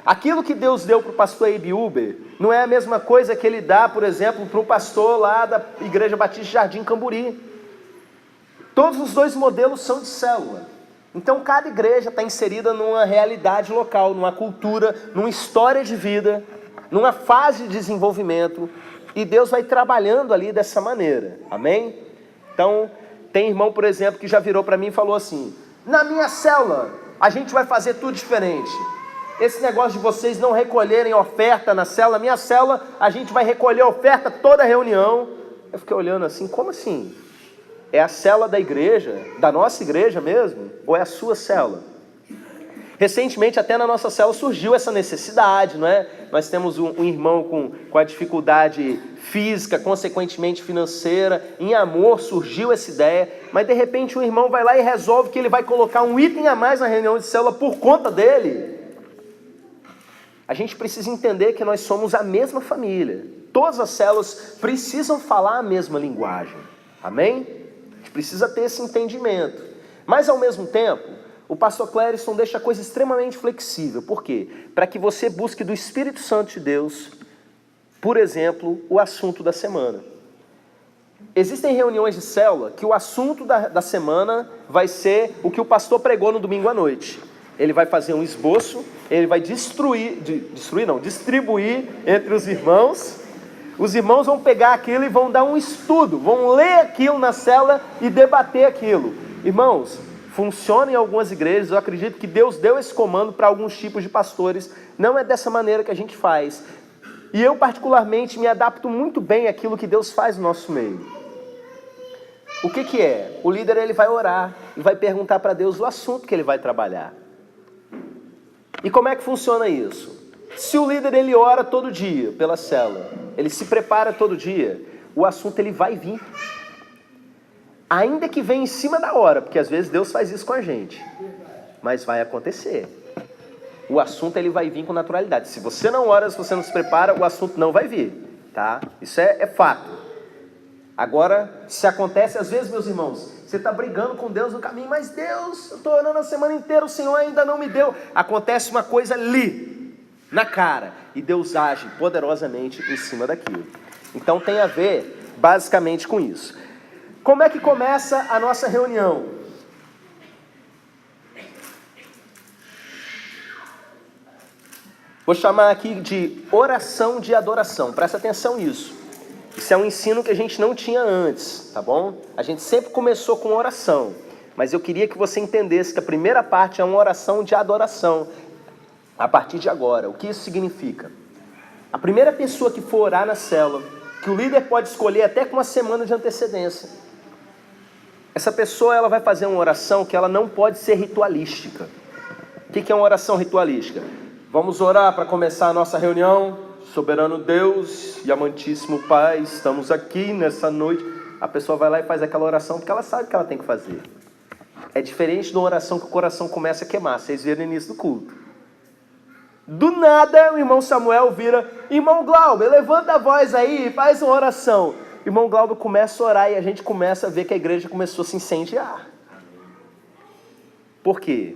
A: Aquilo que Deus deu para o pastor Abe Uber não é a mesma coisa que ele dá, por exemplo, para o pastor lá da Igreja Batista Jardim Camburi. Todos os dois modelos são de célula. Então cada igreja está inserida numa realidade local, numa cultura, numa história de vida, numa fase de desenvolvimento, e Deus vai trabalhando ali dessa maneira, amém? Então tem irmão, por exemplo, que já virou para mim e falou assim: na minha célula a gente vai fazer tudo diferente. Esse negócio de vocês não recolherem oferta na célula, minha célula, a gente vai recolher oferta toda reunião. Eu fiquei olhando assim, como assim? É a célula da igreja, da nossa igreja mesmo? Ou é a sua célula? Recentemente, até na nossa célula surgiu essa necessidade, não é? Nós temos um irmão com a dificuldade física, consequentemente financeira. Em amor surgiu essa ideia, mas de repente o irmão vai lá e resolve que ele vai colocar um item a mais na reunião de célula por conta dele. a gente precisa entender que nós somos a mesma família. Todas as células precisam falar a mesma linguagem. Amém? A gente precisa ter esse entendimento. Mas, ao mesmo tempo, o pastor Clériston deixa a coisa extremamente flexível. Por quê? Para que você busque do Espírito Santo de Deus, por exemplo, o assunto da semana. Existem reuniões de célula que o assunto da semana vai ser o que o pastor pregou no domingo à noite. Ele vai fazer um esboço, ele vai distribuir entre os irmãos. Os irmãos vão pegar aquilo e vão dar um estudo, vão ler aquilo na célula e debater aquilo. Irmãos, funciona em algumas igrejas, eu acredito que Deus deu esse comando para alguns tipos de pastores, não é dessa maneira que a gente faz. E eu particularmente me adapto muito bem àquilo que Deus faz no nosso meio. O que é? O líder ele vai orar e vai perguntar para Deus o assunto que ele vai trabalhar. E como é que funciona isso? Se o líder ele ora todo dia pela célula, ele se prepara todo dia, o assunto ele vai vir. Ainda que venha em cima da hora, porque às vezes Deus faz isso com a gente. Mas vai acontecer. O assunto ele vai vir com naturalidade. Se você não ora, se você não se prepara, o assunto não vai vir. Tá? Isso é fato. Agora, se acontece, às vezes, meus irmãos, você está brigando com Deus no caminho, mas Deus, eu estou orando a semana inteira, o Senhor ainda não me deu. Acontece uma coisa ali, na cara, e Deus age poderosamente em cima daquilo. Então tem a ver, basicamente, com isso. Como é que começa a nossa reunião? Vou chamar aqui de oração de adoração, presta atenção nisso. Isso é um ensino que a gente não tinha antes, tá bom? A gente sempre começou com oração, mas eu queria que você entendesse que a primeira parte é uma oração de adoração, a partir de agora. O que isso significa? A primeira pessoa que for orar na célula, que o líder pode escolher até com uma semana de antecedência, essa pessoa ela vai fazer uma oração que ela não pode ser ritualística. O que é uma oração ritualística? Vamos orar para começar a nossa reunião. Soberano Deus e amantíssimo Pai, estamos aqui nessa noite. A pessoa vai lá e faz aquela oração porque ela sabe o que ela tem que fazer. É diferente de uma oração que o coração começa a queimar. Vocês viram no início do culto. Do nada, o irmão Samuel vira: irmão Glauber, levanta a voz aí e faz uma oração. O irmão Glauber começa a orar e a gente começa a ver que a igreja começou a se incendiar. Por quê?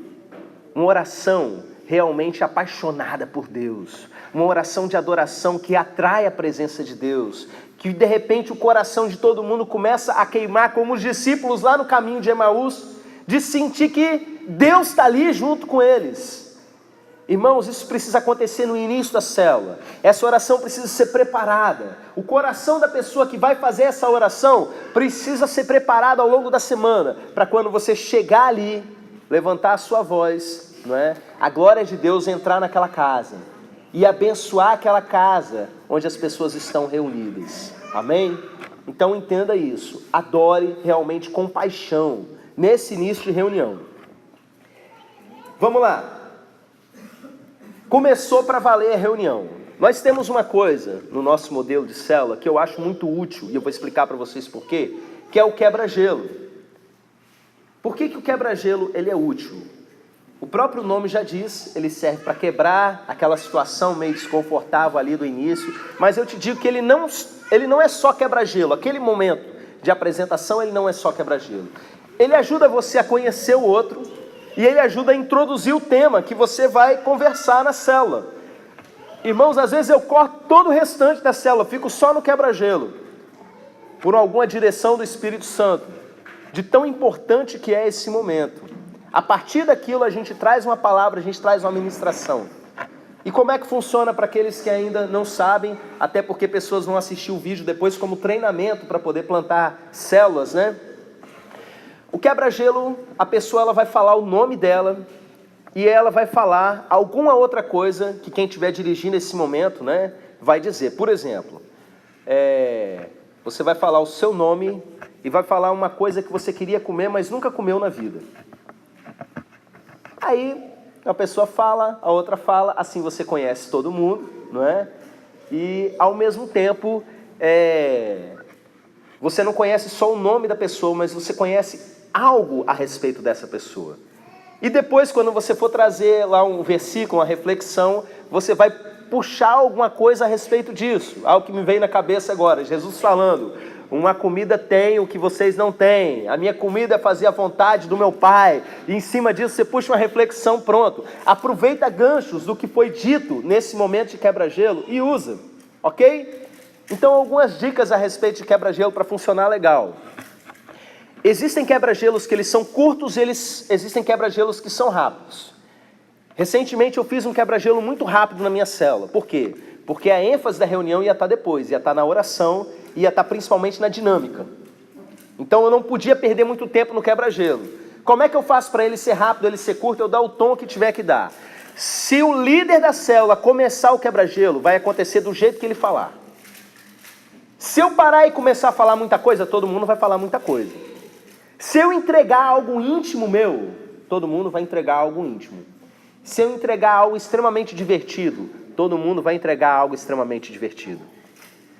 A: Uma oração realmente apaixonada por Deus. Uma oração de adoração que atrai a presença de Deus, que de repente o coração de todo mundo começa a queimar como os discípulos lá no caminho de Emaús, de sentir que Deus está ali junto com eles. Irmãos, isso precisa acontecer no início da célula. Essa oração precisa ser preparada. O coração da pessoa que vai fazer essa oração precisa ser preparado ao longo da semana, para quando você chegar ali, levantar a sua voz, não é? A glória de Deus entrar naquela casa e abençoar aquela casa onde as pessoas estão reunidas. Amém? Então entenda isso. Adore realmente com paixão nesse início de reunião. Vamos lá. Começou para valer a reunião. Nós temos uma coisa no nosso modelo de célula que eu acho muito útil, e eu vou explicar para vocês por quê, que é o quebra-gelo. Por que o quebra-gelo ele é útil? O próprio nome já diz, ele serve para quebrar aquela situação meio desconfortável ali do início, mas eu te digo que ele não é só quebra-gelo. Aquele momento de apresentação, ele não é só quebra-gelo. Ele ajuda você a conhecer o outro e ele ajuda a introduzir o tema que você vai conversar na célula. Irmãos, às vezes eu corto todo o restante da célula, fico só no quebra-gelo, por alguma direção do Espírito Santo, de tão importante que é esse momento. A partir daquilo a gente traz uma palavra, a gente traz uma ministração. E como é que funciona para aqueles que ainda não sabem, até porque pessoas vão assistir o vídeo depois como treinamento para poder plantar células, né? O quebra-gelo, a pessoa ela vai falar o nome dela e ela vai falar alguma outra coisa que quem estiver dirigindo esse momento, né, vai dizer. Por exemplo, você vai falar o seu nome e vai falar uma coisa que você queria comer, mas nunca comeu na vida. Aí a pessoa fala, a outra fala, assim você conhece todo mundo, não é? E ao mesmo tempo, você não conhece só o nome da pessoa, mas você conhece algo a respeito dessa pessoa. E depois, quando você for trazer lá um versículo, uma reflexão, você vai puxar alguma coisa a respeito disso. Algo que me veio na cabeça agora, Jesus falando: uma comida tenho que vocês não têm, a minha comida é fazer a vontade do meu Pai. E em cima disso você puxa uma reflexão, pronto. Aproveita ganchos do que foi dito nesse momento de quebra-gelo e usa, ok? Então, algumas dicas a respeito de quebra-gelo para funcionar legal. Existem quebra-gelos que eles são curtos, existem quebra-gelos que são rápidos. Recentemente eu fiz um quebra-gelo muito rápido na minha célula. Por quê? Porque a ênfase da reunião ia estar depois, ia estar na oração, ia estar principalmente na dinâmica. Então eu não podia perder muito tempo no quebra-gelo. Como é que eu faço para ele ser rápido, ele ser curto? Eu dou o tom que tiver que dar. Se o líder da célula começar o quebra-gelo, vai acontecer do jeito que ele falar. Se eu parar e começar a falar muita coisa, todo mundo vai falar muita coisa. Se eu entregar algo íntimo meu, todo mundo vai entregar algo íntimo. Se eu entregar algo extremamente divertido, todo mundo vai entregar algo extremamente divertido.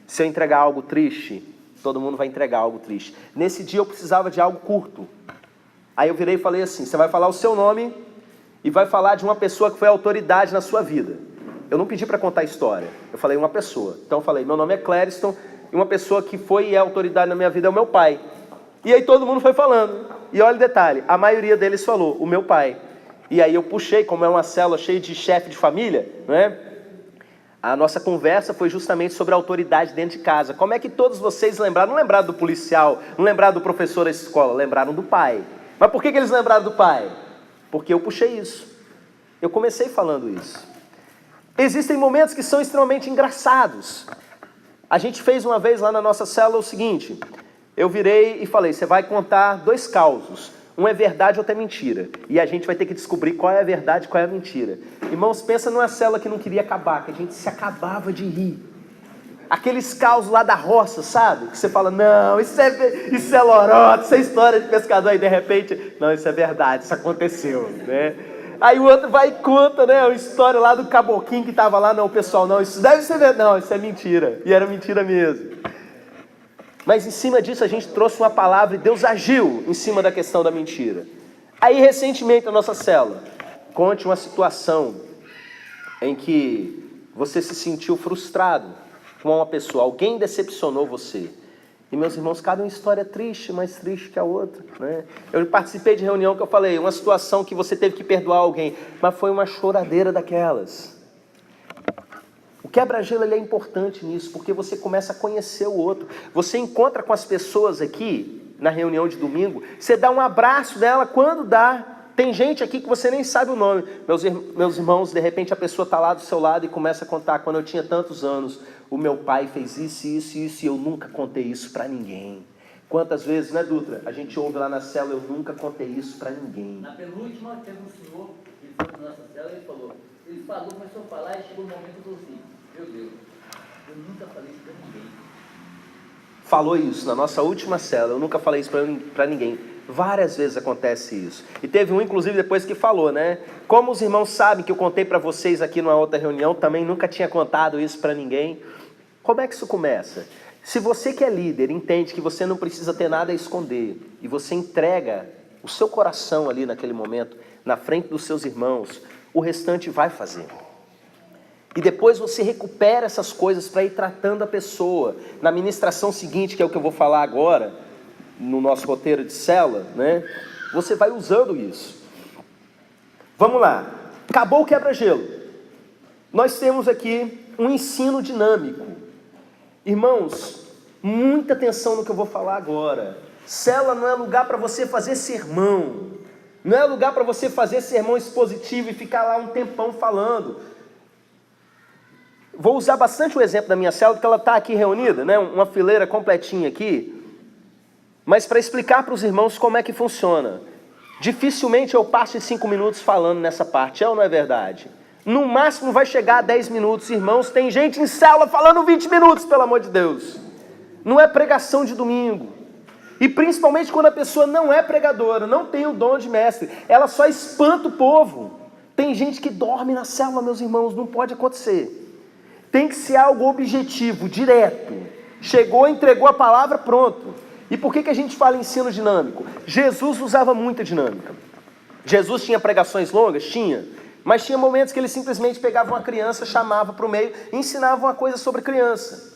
A: Se eu entregar algo triste, todo mundo vai entregar algo triste. Nesse dia eu precisava de algo curto. Aí eu virei e falei assim: você vai falar o seu nome e vai falar de uma pessoa que foi autoridade na sua vida. Eu não pedi para contar a história, eu falei uma pessoa. Então eu falei: meu nome é Clériston e uma pessoa que foi e é autoridade na minha vida é o meu pai. E aí todo mundo foi falando. E olha o detalhe, a maioria deles falou: o meu pai. E aí eu puxei, como é uma célula cheia de chefe de família, né? A nossa conversa foi justamente sobre a autoridade dentro de casa. Como é que todos vocês lembraram? Não lembraram do policial, não lembraram do professor da escola, lembraram do pai. Mas por que eles lembraram do pai? Porque eu puxei isso. Eu comecei falando isso. Existem momentos que são extremamente engraçados. A gente fez uma vez lá na nossa célula o seguinte: eu virei e falei: você vai contar 2 causos. Um é verdade, outro é mentira. E a gente vai ter que descobrir qual é a verdade e qual é a mentira. Irmãos, pensa numa célula que não queria acabar, que a gente se acabava de rir. Aqueles causos lá da roça, sabe? Que você fala: não, isso é lorota, isso é história de pescador. E de repente, não, isso é verdade, isso aconteceu, né? Aí o outro vai e conta, né, a história lá do caboquinho que estava lá. Não, pessoal, não, isso deve ser verdade. Não, isso é mentira. E era mentira mesmo. Mas em cima disso a gente trouxe uma palavra e Deus agiu em cima da questão da mentira. Aí recentemente na nossa célula, conte uma situação em que você se sentiu frustrado com uma pessoa, alguém decepcionou você. E meus irmãos, cada uma história é triste, mais triste que a outra, né? Eu participei de reunião que eu falei, uma situação que você teve que perdoar alguém, mas foi uma choradeira daquelas. O quebra-gelo ele é importante nisso, porque você começa a conhecer o outro. Você encontra com as pessoas aqui, na reunião de domingo, você dá um abraço dela quando dá. Tem gente aqui que você nem sabe o nome. Meus irmãos, de repente a pessoa está lá do seu lado e começa a contar: quando eu tinha tantos anos, o meu pai fez isso, isso, isso, e eu nunca contei isso para ninguém. Quantas vezes, né, Dutra? A gente ouve lá na célula: eu nunca contei isso para ninguém.
C: Na penúltima, teve um senhor que foi para nossa célula e falou, começou a falar, e chegou um momento que falou assim: meu Deus, eu nunca falei isso para ninguém.
A: Falou isso na nossa última célula: eu nunca falei isso para ninguém. Várias vezes acontece isso. E teve um, inclusive, depois que falou, né? Como os irmãos sabem que eu contei para vocês aqui numa outra reunião, também nunca tinha contado isso para ninguém. Como é que isso começa? Se você que é líder entende que você não precisa ter nada a esconder, e você entrega o seu coração ali naquele momento, na frente dos seus irmãos, o restante vai fazer. E depois você recupera essas coisas para ir tratando a pessoa. Na ministração seguinte, que é o que eu vou falar agora, no nosso roteiro de célula, né? Você vai usando isso. Vamos lá. Acabou o quebra-gelo. Nós temos aqui um ensino dinâmico. Irmãos, muita atenção no que eu vou falar agora. Célula não é lugar para você fazer sermão. Não é lugar para você fazer sermão expositivo e ficar lá um tempão falando. Vou usar bastante o exemplo da minha célula, porque ela está aqui reunida, né? Uma fileira completinha aqui. Mas para explicar para os irmãos como é que funciona. Dificilmente eu passo de 5 minutos falando nessa parte, é ou não é verdade? No máximo vai chegar a 10 minutos, irmãos. Tem gente em célula falando 20 minutos, pelo amor de Deus. Não é pregação de domingo. E principalmente quando a pessoa não é pregadora, não tem o dom de mestre, ela só espanta o povo. Tem gente que dorme na célula, meus irmãos, não pode acontecer. Tem que ser algo objetivo, direto. Chegou, entregou a palavra, pronto. E por que a gente fala em ensino dinâmico? Jesus usava muita dinâmica. Jesus tinha pregações longas? Tinha. Mas tinha momentos que ele simplesmente pegava uma criança, chamava para o meio e ensinava uma coisa sobre criança.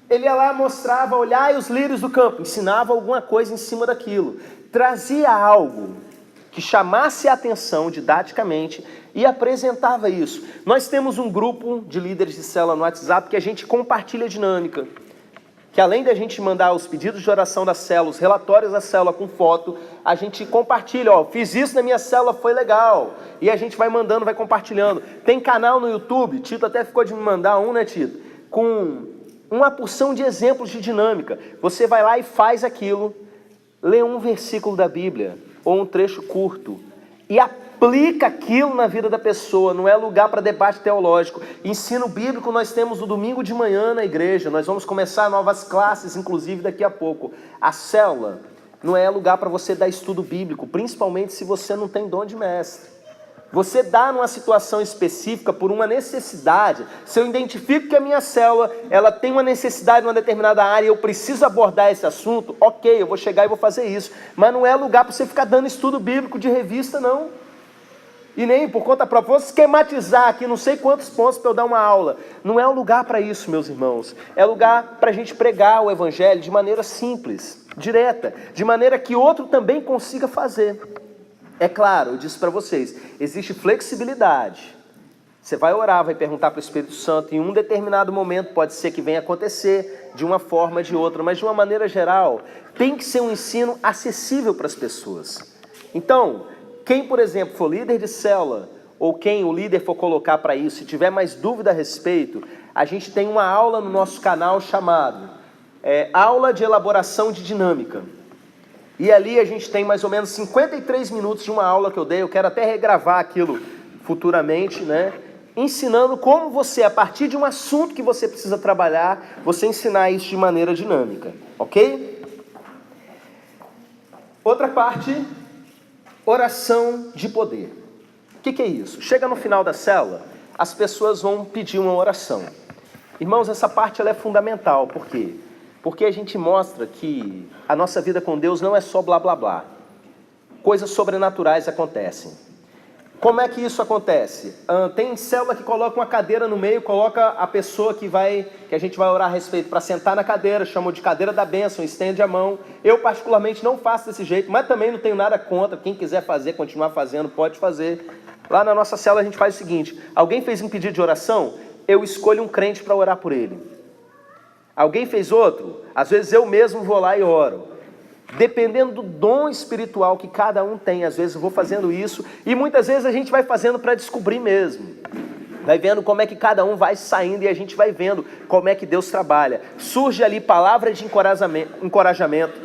A: Ele ia lá, mostrava, olhai os lírios do campo, ensinava alguma coisa em cima daquilo. Trazia algo que chamasse a atenção didaticamente e apresentava isso. Nós temos um grupo de líderes de célula no WhatsApp que a gente compartilha a dinâmica. Que além de a gente mandar os pedidos de oração da célula, os relatórios da célula com foto, a gente compartilha, ó, fiz isso na minha célula, foi legal. E a gente vai mandando, vai compartilhando. Tem canal no YouTube, Tito até ficou de me mandar um, né, Tito? Com uma porção de exemplos de dinâmica. Você vai lá e faz aquilo, lê um versículo da Bíblia, ou um trecho curto, e aplica aquilo na vida da pessoa. Não é lugar para debate teológico. Ensino bíblico nós temos no domingo de manhã na igreja. Nós vamos começar novas classes, inclusive daqui a pouco. A célula não é lugar para você dar estudo bíblico, principalmente se você não tem dom de mestre. Você dá numa situação específica por uma necessidade. Se eu identifico que a minha célula ela tem uma necessidade em uma determinada área e eu preciso abordar esse assunto, ok, eu vou chegar e vou fazer isso. Mas não é lugar para você ficar dando estudo bíblico de revista, não. E nem por conta própria. Vou esquematizar aqui não sei quantos pontos para eu dar uma aula. Não é um lugar para isso, meus irmãos. É lugar para a gente pregar o evangelho de maneira simples, direta, de maneira que outro também consiga fazer. É claro, eu disse para vocês, existe flexibilidade. Você vai orar, vai perguntar para o Espírito Santo, em um determinado momento pode ser que venha acontecer de uma forma ou de outra, mas de uma maneira geral, tem que ser um ensino acessível para as pessoas. Então, quem, por exemplo, for líder de célula, ou quem o líder for colocar para isso, se tiver mais dúvida a respeito, a gente tem uma aula no nosso canal chamado Aula de Elaboração de Dinâmica. E ali a gente tem mais ou menos 53 minutos de uma aula que eu dei, eu quero até regravar aquilo futuramente, né? Ensinando como você, a partir de um assunto que você precisa trabalhar, você ensinar isso de maneira dinâmica, ok? Outra parte, oração de poder. O que é isso? Chega no final da célula, as pessoas vão pedir uma oração. Irmãos, essa parte ela é fundamental, por quê? Porque a gente mostra que a nossa vida com Deus não é só blá blá blá. Coisas sobrenaturais acontecem. Como é que isso acontece? Tem célula que coloca uma cadeira no meio, coloca a pessoa que a gente vai orar a respeito para sentar na cadeira, chamam de cadeira da bênção, estende a mão. Eu particularmente não faço desse jeito, mas também não tenho nada contra. Quem quiser fazer, continuar fazendo, pode fazer. Lá na nossa célula a gente faz o seguinte, alguém fez um pedido de oração, eu escolho um crente para orar por ele. Alguém fez outro? Às vezes eu mesmo vou lá e oro. Dependendo do dom espiritual que cada um tem, às vezes eu vou fazendo isso. E muitas vezes a gente vai fazendo para descobrir mesmo. Vai vendo como é que cada um vai saindo e a gente vai vendo como é que Deus trabalha. Surge ali palavra de encorajamento,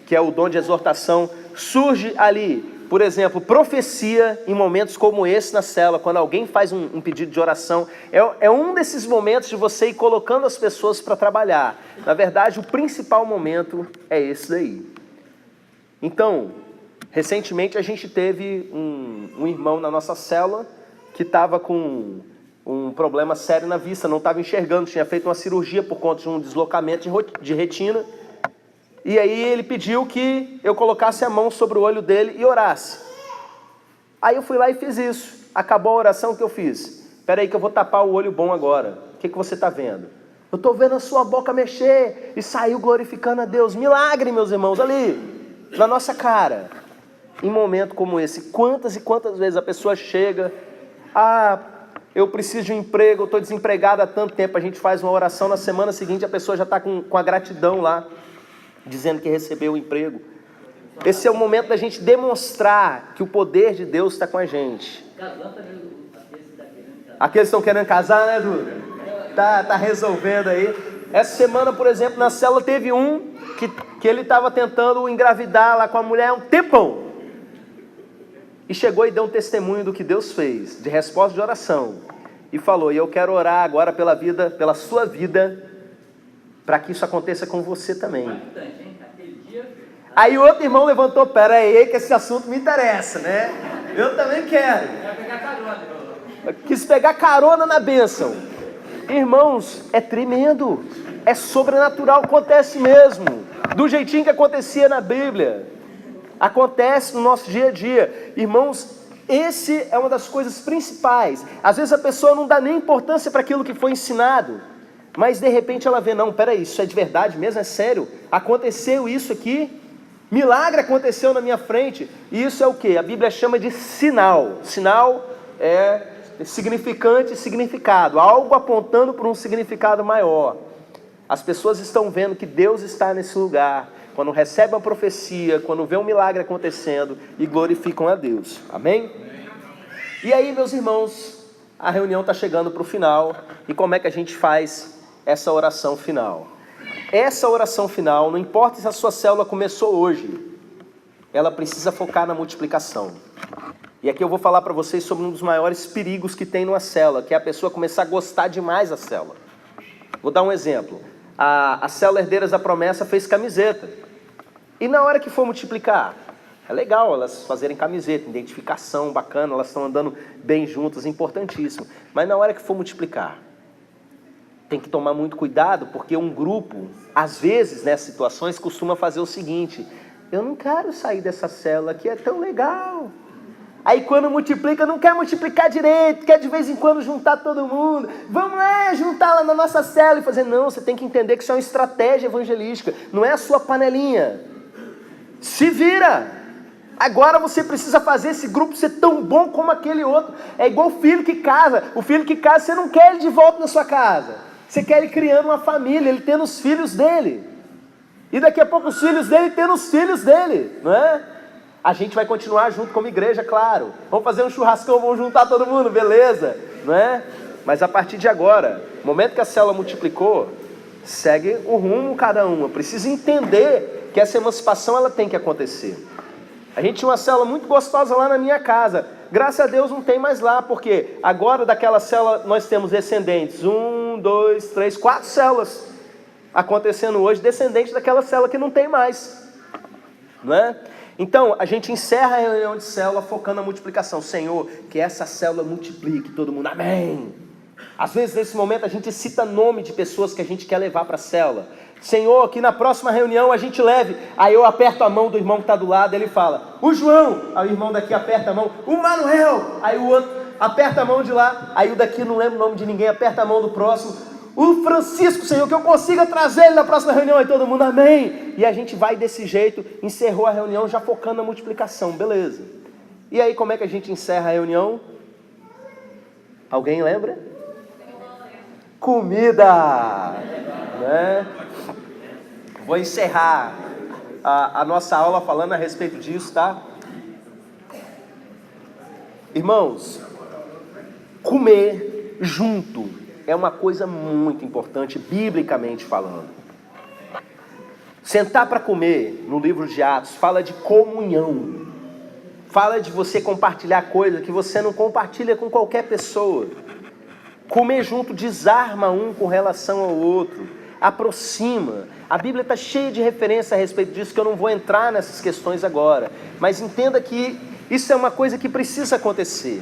A: que é o dom de exortação. Surge ali, por exemplo, profecia em momentos como esse na célula, quando alguém faz um pedido de oração. É um desses momentos de você ir colocando as pessoas para trabalhar. Na verdade, o principal momento é esse daí. Então, recentemente a gente teve um irmão na nossa célula que estava com um problema sério na vista, não estava enxergando, tinha feito uma cirurgia por conta de um deslocamento de retina. E aí ele pediu que eu colocasse a mão sobre o olho dele e orasse. Aí eu fui lá e fiz isso. Acabou a oração que eu fiz. Espera aí que eu vou tapar o olho bom agora. O que você está vendo? Eu estou vendo a sua boca mexer. E saiu glorificando a Deus. Milagre, meus irmãos, ali, na nossa cara. Em momento como esse, quantas e quantas vezes a pessoa chega, eu preciso de um emprego, eu estou desempregado há tanto tempo. A gente faz uma oração, na semana seguinte a pessoa já está com a gratidão lá, dizendo que recebeu o emprego. Esse é o momento da gente demonstrar que o poder de Deus está com a gente. Aqueles que estão querendo casar, né, Duda? Tá resolvendo aí. Essa semana, por exemplo, na célula teve um que ele estava tentando engravidar lá com a mulher há um tempão. E chegou e deu um testemunho do que Deus fez, de resposta de oração. E falou, e eu quero orar agora pela sua vida, para que isso aconteça com você também. Aí o outro irmão levantou, pera aí, que esse assunto me interessa, né? Eu também quero. Quis pegar carona na bênção. Irmãos, é tremendo, é sobrenatural, acontece mesmo, do jeitinho que acontecia na Bíblia. Acontece no nosso dia a dia. Irmãos, esse é uma das coisas principais. Às vezes a pessoa não dá nem importância para aquilo que foi ensinado, mas de repente ela vê, não, peraí, isso é de verdade mesmo, é sério? Aconteceu isso aqui? Milagre aconteceu na minha frente. E isso é o que? A Bíblia chama de sinal. Sinal é significante e significado, algo apontando para um significado maior. As pessoas estão vendo que Deus está nesse lugar, quando recebem uma profecia, quando vê um milagre acontecendo e glorificam a Deus. Amém? E aí, meus irmãos, a reunião está chegando para o final. E como é que a gente faz essa oração final? Essa oração final, não importa se a sua célula começou hoje, ela precisa focar na multiplicação. E aqui eu vou falar para vocês sobre um dos maiores perigos que tem numa célula, que é a pessoa começar a gostar demais da célula. Vou dar um exemplo. A célula Herdeiras da Promessa fez camiseta. E na hora que for multiplicar, é legal elas fazerem camiseta, identificação bacana, elas estão andando bem juntas, importantíssimo. Mas na hora que for multiplicar, tem que tomar muito cuidado, porque um grupo, às vezes, nessas situações, costuma fazer o seguinte: eu não quero sair dessa célula aqui, é tão legal. Aí quando multiplica, não quer multiplicar direito, quer de vez em quando juntar todo mundo. Vamos lá, juntar lá na nossa célula e fazer. Não, você tem que entender que isso é uma estratégia evangelística, não é a sua panelinha. Se vira! Agora você precisa fazer esse grupo ser tão bom como aquele outro. É igual o filho que casa. O filho que casa, você não quer ele de volta na sua casa. Você quer ele criando uma família, ele tendo os filhos dele. E daqui a pouco os filhos dele tendo os filhos dele, não é? A gente vai continuar junto como igreja, claro. Vamos fazer um churrascão, vamos juntar todo mundo, beleza, não é? Mas a partir de agora, no momento que a célula multiplicou, segue o rumo cada uma. Precisa entender que essa emancipação ela tem que acontecer. A gente tinha uma célula muito gostosa lá na minha casa. Graças a Deus não tem mais lá, porque agora daquela célula nós temos descendentes. 1, 2, 3, 4 células acontecendo hoje, descendentes daquela célula que não tem mais, não é? Então, a gente encerra a reunião de célula focando na multiplicação. Senhor, que essa célula multiplique, todo mundo, amém. Às vezes, nesse momento, a gente cita nome de pessoas que a gente quer levar para a célula. Senhor, que na próxima reunião a gente leve. Aí eu aperto a mão do irmão que está do lado, ele fala, o João. Aí o irmão daqui aperta a mão, o Manuel. Aí o outro aperta a mão de lá. Aí o daqui, não lembro o nome de ninguém, aperta a mão do próximo. O Francisco, Senhor, que eu consiga trazer ele na próxima reunião. Aí todo mundo, amém. E a gente vai desse jeito, encerrou a reunião já focando na multiplicação, beleza. E aí como é que a gente encerra a reunião? Alguém lembra? Comida, né? Vou encerrar a nossa aula falando a respeito disso, tá? Irmãos, comer junto é uma coisa muito importante, biblicamente falando. Sentar para comer, no livro de Atos, fala de comunhão. Fala de você compartilhar coisas que você não compartilha com qualquer pessoa. Comer junto desarma um com relação ao outro, aproxima. A Bíblia está cheia de referência a respeito disso, que eu não vou entrar nessas questões agora. Mas entenda que isso é uma coisa que precisa acontecer.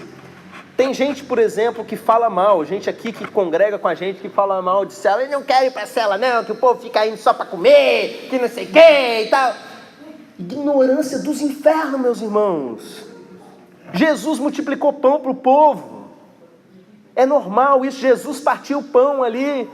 A: Tem gente, por exemplo, que fala mal, gente aqui que congrega com a gente, que fala mal de célula. Eu não quero ir para a célula não, que o povo fica indo só para comer, que não sei o que e tal. Ignorância dos infernos, meus irmãos. Jesus multiplicou pão para o povo. É normal isso, Jesus partiu o pão ali.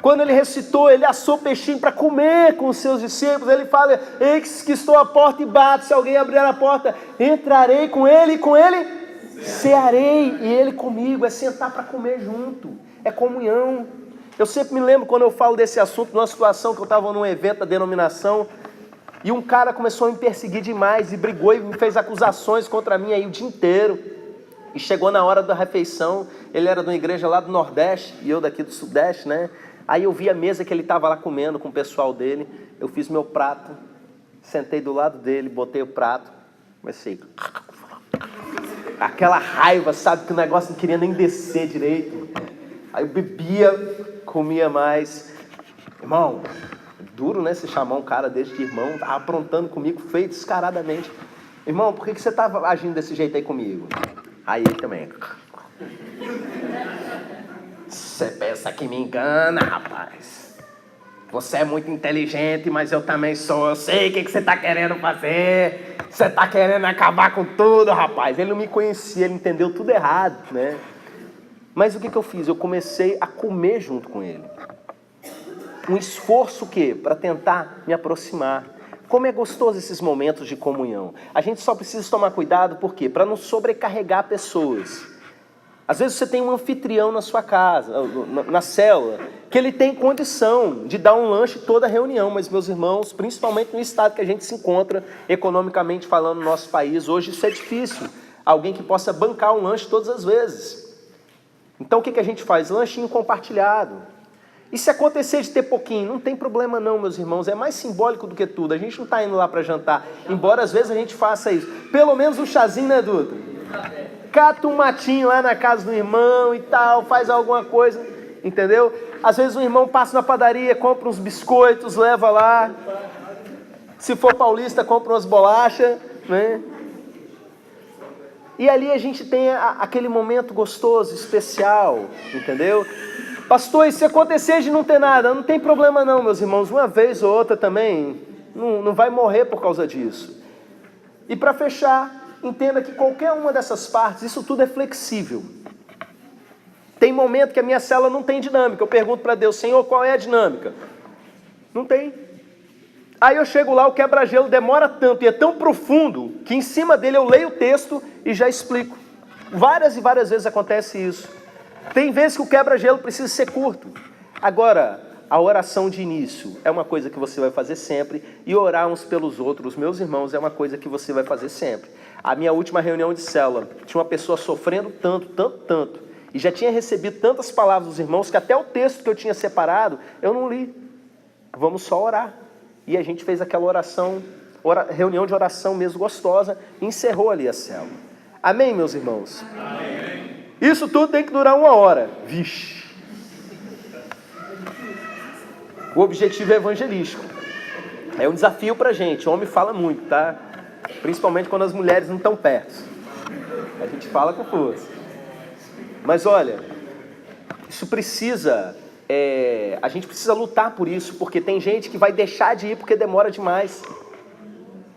A: Quando ele ressuscitou, ele assou peixinho para comer com os seus discípulos. Ele fala, eis que estou à porta e bato, se alguém abrir a porta, entrarei com ele e com ele cearei, e ele comigo. É sentar para comer junto, é comunhão. Eu sempre me lembro quando eu falo desse assunto, numa situação que eu estava num evento da denominação, e um cara começou a me perseguir demais, e brigou e me fez acusações contra mim aí o dia inteiro, e chegou na hora da refeição, ele era de uma igreja lá do Nordeste, e eu daqui do Sudeste, né? Aí eu vi a mesa que ele estava lá comendo com o pessoal dele, eu fiz meu prato, sentei do lado dele, botei o prato, comecei... Aquela raiva, sabe, que o negócio não queria nem descer direito. Aí eu bebia, comia mais. Irmão, duro, né, você chamar um cara desse de irmão, tava aprontando comigo, feio descaradamente. Irmão, por que você tava agindo desse jeito aí comigo? Aí ele também. Você pensa que me engana, rapaz? Você é muito inteligente, mas eu também sou. Eu sei o que você está querendo fazer. Você está querendo acabar com tudo, rapaz. Ele não me conhecia, ele entendeu tudo errado, né? Mas o que eu fiz? Eu comecei a comer junto com ele. Um esforço o quê? Para tentar me aproximar. Como é gostoso esses momentos de comunhão. A gente só precisa tomar cuidado, por quê? Para não sobrecarregar pessoas. Às vezes você tem um anfitrião na sua casa, na célula, que ele tem condição de dar um lanche toda a reunião, mas meus irmãos, principalmente no estado que a gente se encontra, economicamente falando, no nosso país, hoje isso é difícil. Alguém que possa bancar um lanche todas as vezes. Então o que a gente faz? Lanchinho compartilhado. E se acontecer de ter pouquinho, não tem problema não, meus irmãos, é mais simbólico do que tudo. A gente não está indo lá para jantar, embora às vezes a gente faça isso. Pelo menos um chazinho, né, Duda? Cata um matinho lá na casa do irmão e tal, faz alguma coisa, entendeu? Às vezes o irmão passa na padaria, compra uns biscoitos, leva lá. Se for paulista, compra umas bolachas, né? E ali a gente tem aquele momento gostoso, especial, entendeu? Pastor, e se acontecer de não ter nada? Não tem problema não, meus irmãos. Uma vez ou outra também, não vai morrer por causa disso. E para fechar, entenda que qualquer uma dessas partes, isso tudo é flexível. Tem momento que a minha célula não tem dinâmica. Eu pergunto para Deus, Senhor, qual é a dinâmica? Não tem. Aí eu chego lá, o quebra-gelo demora tanto e é tão profundo que em cima dele eu leio o texto e já explico. Várias e várias vezes acontece isso. Tem vezes que o quebra-gelo precisa ser curto. Agora, a oração de início é uma coisa que você vai fazer sempre, e orar uns pelos outros, meus irmãos, é uma coisa que você vai fazer sempre. A minha última reunião de célula, tinha uma pessoa sofrendo tanto, e já tinha recebido tantas palavras dos irmãos, que até o texto que eu tinha separado, eu não li. Vamos só orar. E a gente fez aquela reunião de oração mesmo gostosa, e encerrou ali a célula. Amém, meus irmãos? Amém. Isso tudo tem que durar 1 hora. Vixe. O objetivo é evangelístico. É um desafio pra gente. O homem fala muito, tá? Principalmente quando as mulheres não estão perto. A gente fala com força. Mas olha, isso precisa... a gente precisa lutar por isso, porque tem gente que vai deixar de ir porque demora demais.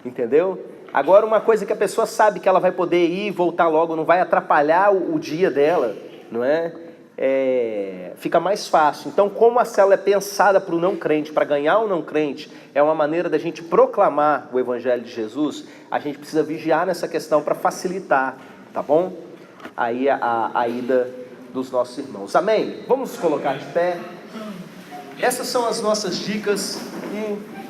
A: Entendeu? Agora, uma coisa que a pessoa sabe que ela vai poder ir e voltar logo, não vai atrapalhar o dia dela, não é? Fica mais fácil. Então, como a célula é pensada para o não crente, para ganhar o não crente, é uma maneira da gente proclamar o Evangelho de Jesus, a gente precisa vigiar nessa questão para facilitar, tá bom? Aí a ida dos nossos irmãos. Amém? Vamos nos colocar de pé. Essas são as nossas dicas e...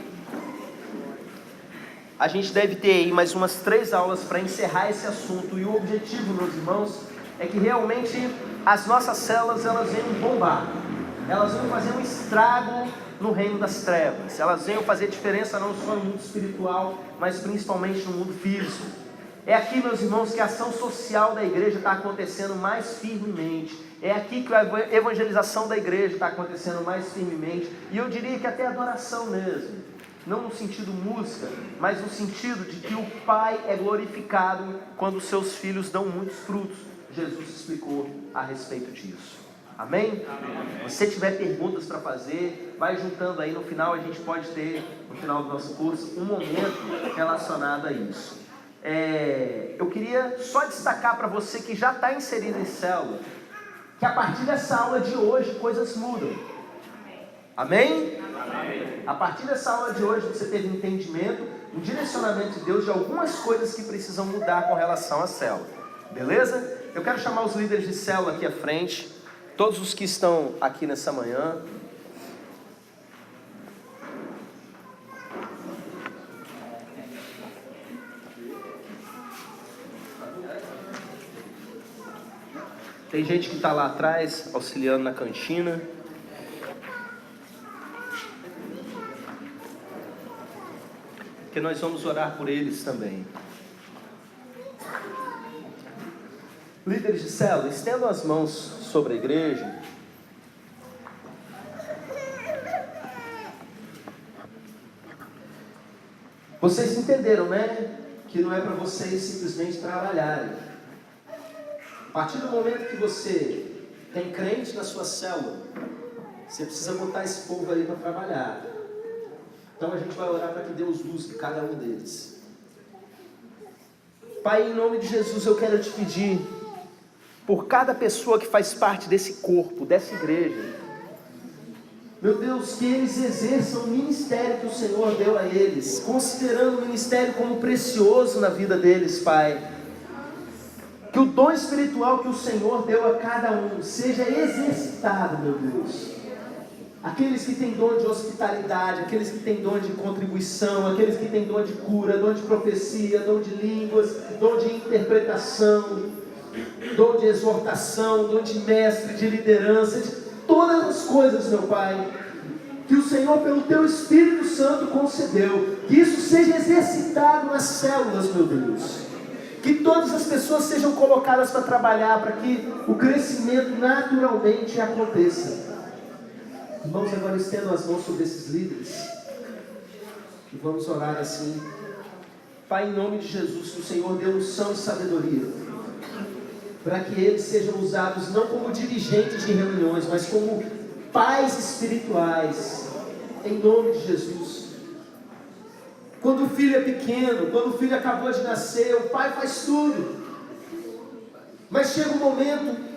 A: a gente deve ter aí mais umas 3 aulas para encerrar esse assunto. E o objetivo, meus irmãos, é que realmente as nossas células, elas venham bombar. Elas venham fazer um estrago no reino das trevas. Elas venham fazer diferença não só no mundo espiritual, mas principalmente no mundo físico. É aqui, meus irmãos, que a ação social da igreja está acontecendo mais firmemente. É aqui que a evangelização da igreja está acontecendo mais firmemente. E eu diria que até a adoração mesmo. Não no sentido música, mas no sentido de que o Pai é glorificado quando os seus filhos dão muitos frutos. Jesus explicou a respeito disso. Amém? Amém. Se você tiver perguntas para fazer, vai juntando aí. No final a gente pode ter, no final do nosso curso, um momento relacionado a isso. Eu queria só destacar para você que já está inserido em célula, que a partir dessa aula de hoje coisas mudam. Amém? Amém? A partir dessa aula de hoje você teve entendimento, um direcionamento de Deus de algumas coisas que precisam mudar com relação à célula. Beleza? Eu quero chamar os líderes de célula aqui à frente, todos os que estão aqui nessa manhã. Tem gente que está lá atrás, auxiliando na cantina. Que nós vamos orar por eles também. Líderes de célula, estendam as mãos sobre a igreja. Vocês entenderam, né? Que não é para vocês simplesmente trabalharem. A partir do momento que você tem crente na sua célula, Você precisa botar esse povo aí para trabalhar. Então a gente vai orar para que Deus use cada um deles. Pai, em nome de Jesus, eu quero te pedir por cada pessoa que faz parte desse corpo, dessa igreja. Meu Deus, que eles exerçam o ministério que o Senhor deu a eles, considerando o ministério como precioso na vida deles, Pai. Que o dom espiritual que o Senhor deu a cada um seja exercitado, meu Deus. Aqueles que têm dom de hospitalidade, aqueles que têm dom de contribuição, aqueles que têm dom de cura, dom de profecia, dom de línguas, dom de interpretação, dom de exortação, dom de mestre, de liderança, de todas as coisas, meu Pai, que o Senhor pelo Teu Espírito Santo concedeu, que isso seja exercitado nas células, meu Deus. Que todas as pessoas sejam colocadas para trabalhar, para que o crescimento naturalmente aconteça. Irmãos, agora estendam as mãos sobre esses líderes e vamos orar assim. Pai, em nome de Jesus, que o Senhor dê unção e sabedoria, para que eles sejam usados não como dirigentes de reuniões, mas como pais espirituais, em nome de Jesus. Quando o filho é pequeno, quando o filho acabou de nascer, o pai faz tudo, mas chega um momento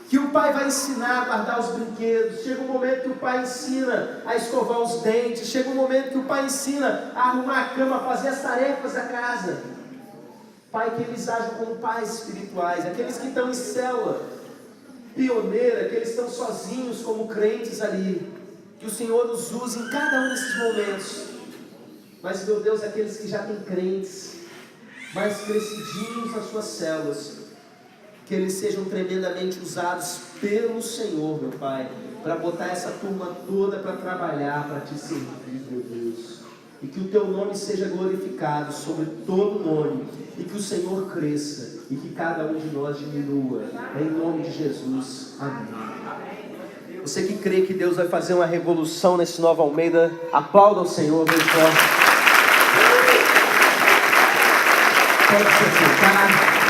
A: que o pai vai ensinar a guardar os brinquedos, chega um momento que o pai ensina a escovar os dentes, chega um momento que o pai ensina a arrumar a cama, a fazer as tarefas da casa. Pai, que eles ajam como pais espirituais, aqueles que estão em célula pioneira, que eles estão sozinhos como crentes ali, que o Senhor os use em cada um desses momentos. Mas, meu Deus, aqueles que já têm crentes, mais crescidinhos nas suas células, que eles sejam tremendamente usados pelo Senhor, meu Pai, para botar essa turma toda para trabalhar, para te servir, meu Deus. E que o Teu nome seja glorificado sobre todo nome, e que o Senhor cresça, e que cada um de nós diminua, em nome de Jesus, amém. Você que crê que Deus vai fazer uma revolução nesse Nova Almeida, aplauda o Senhor, bem forte. Pode se sentar.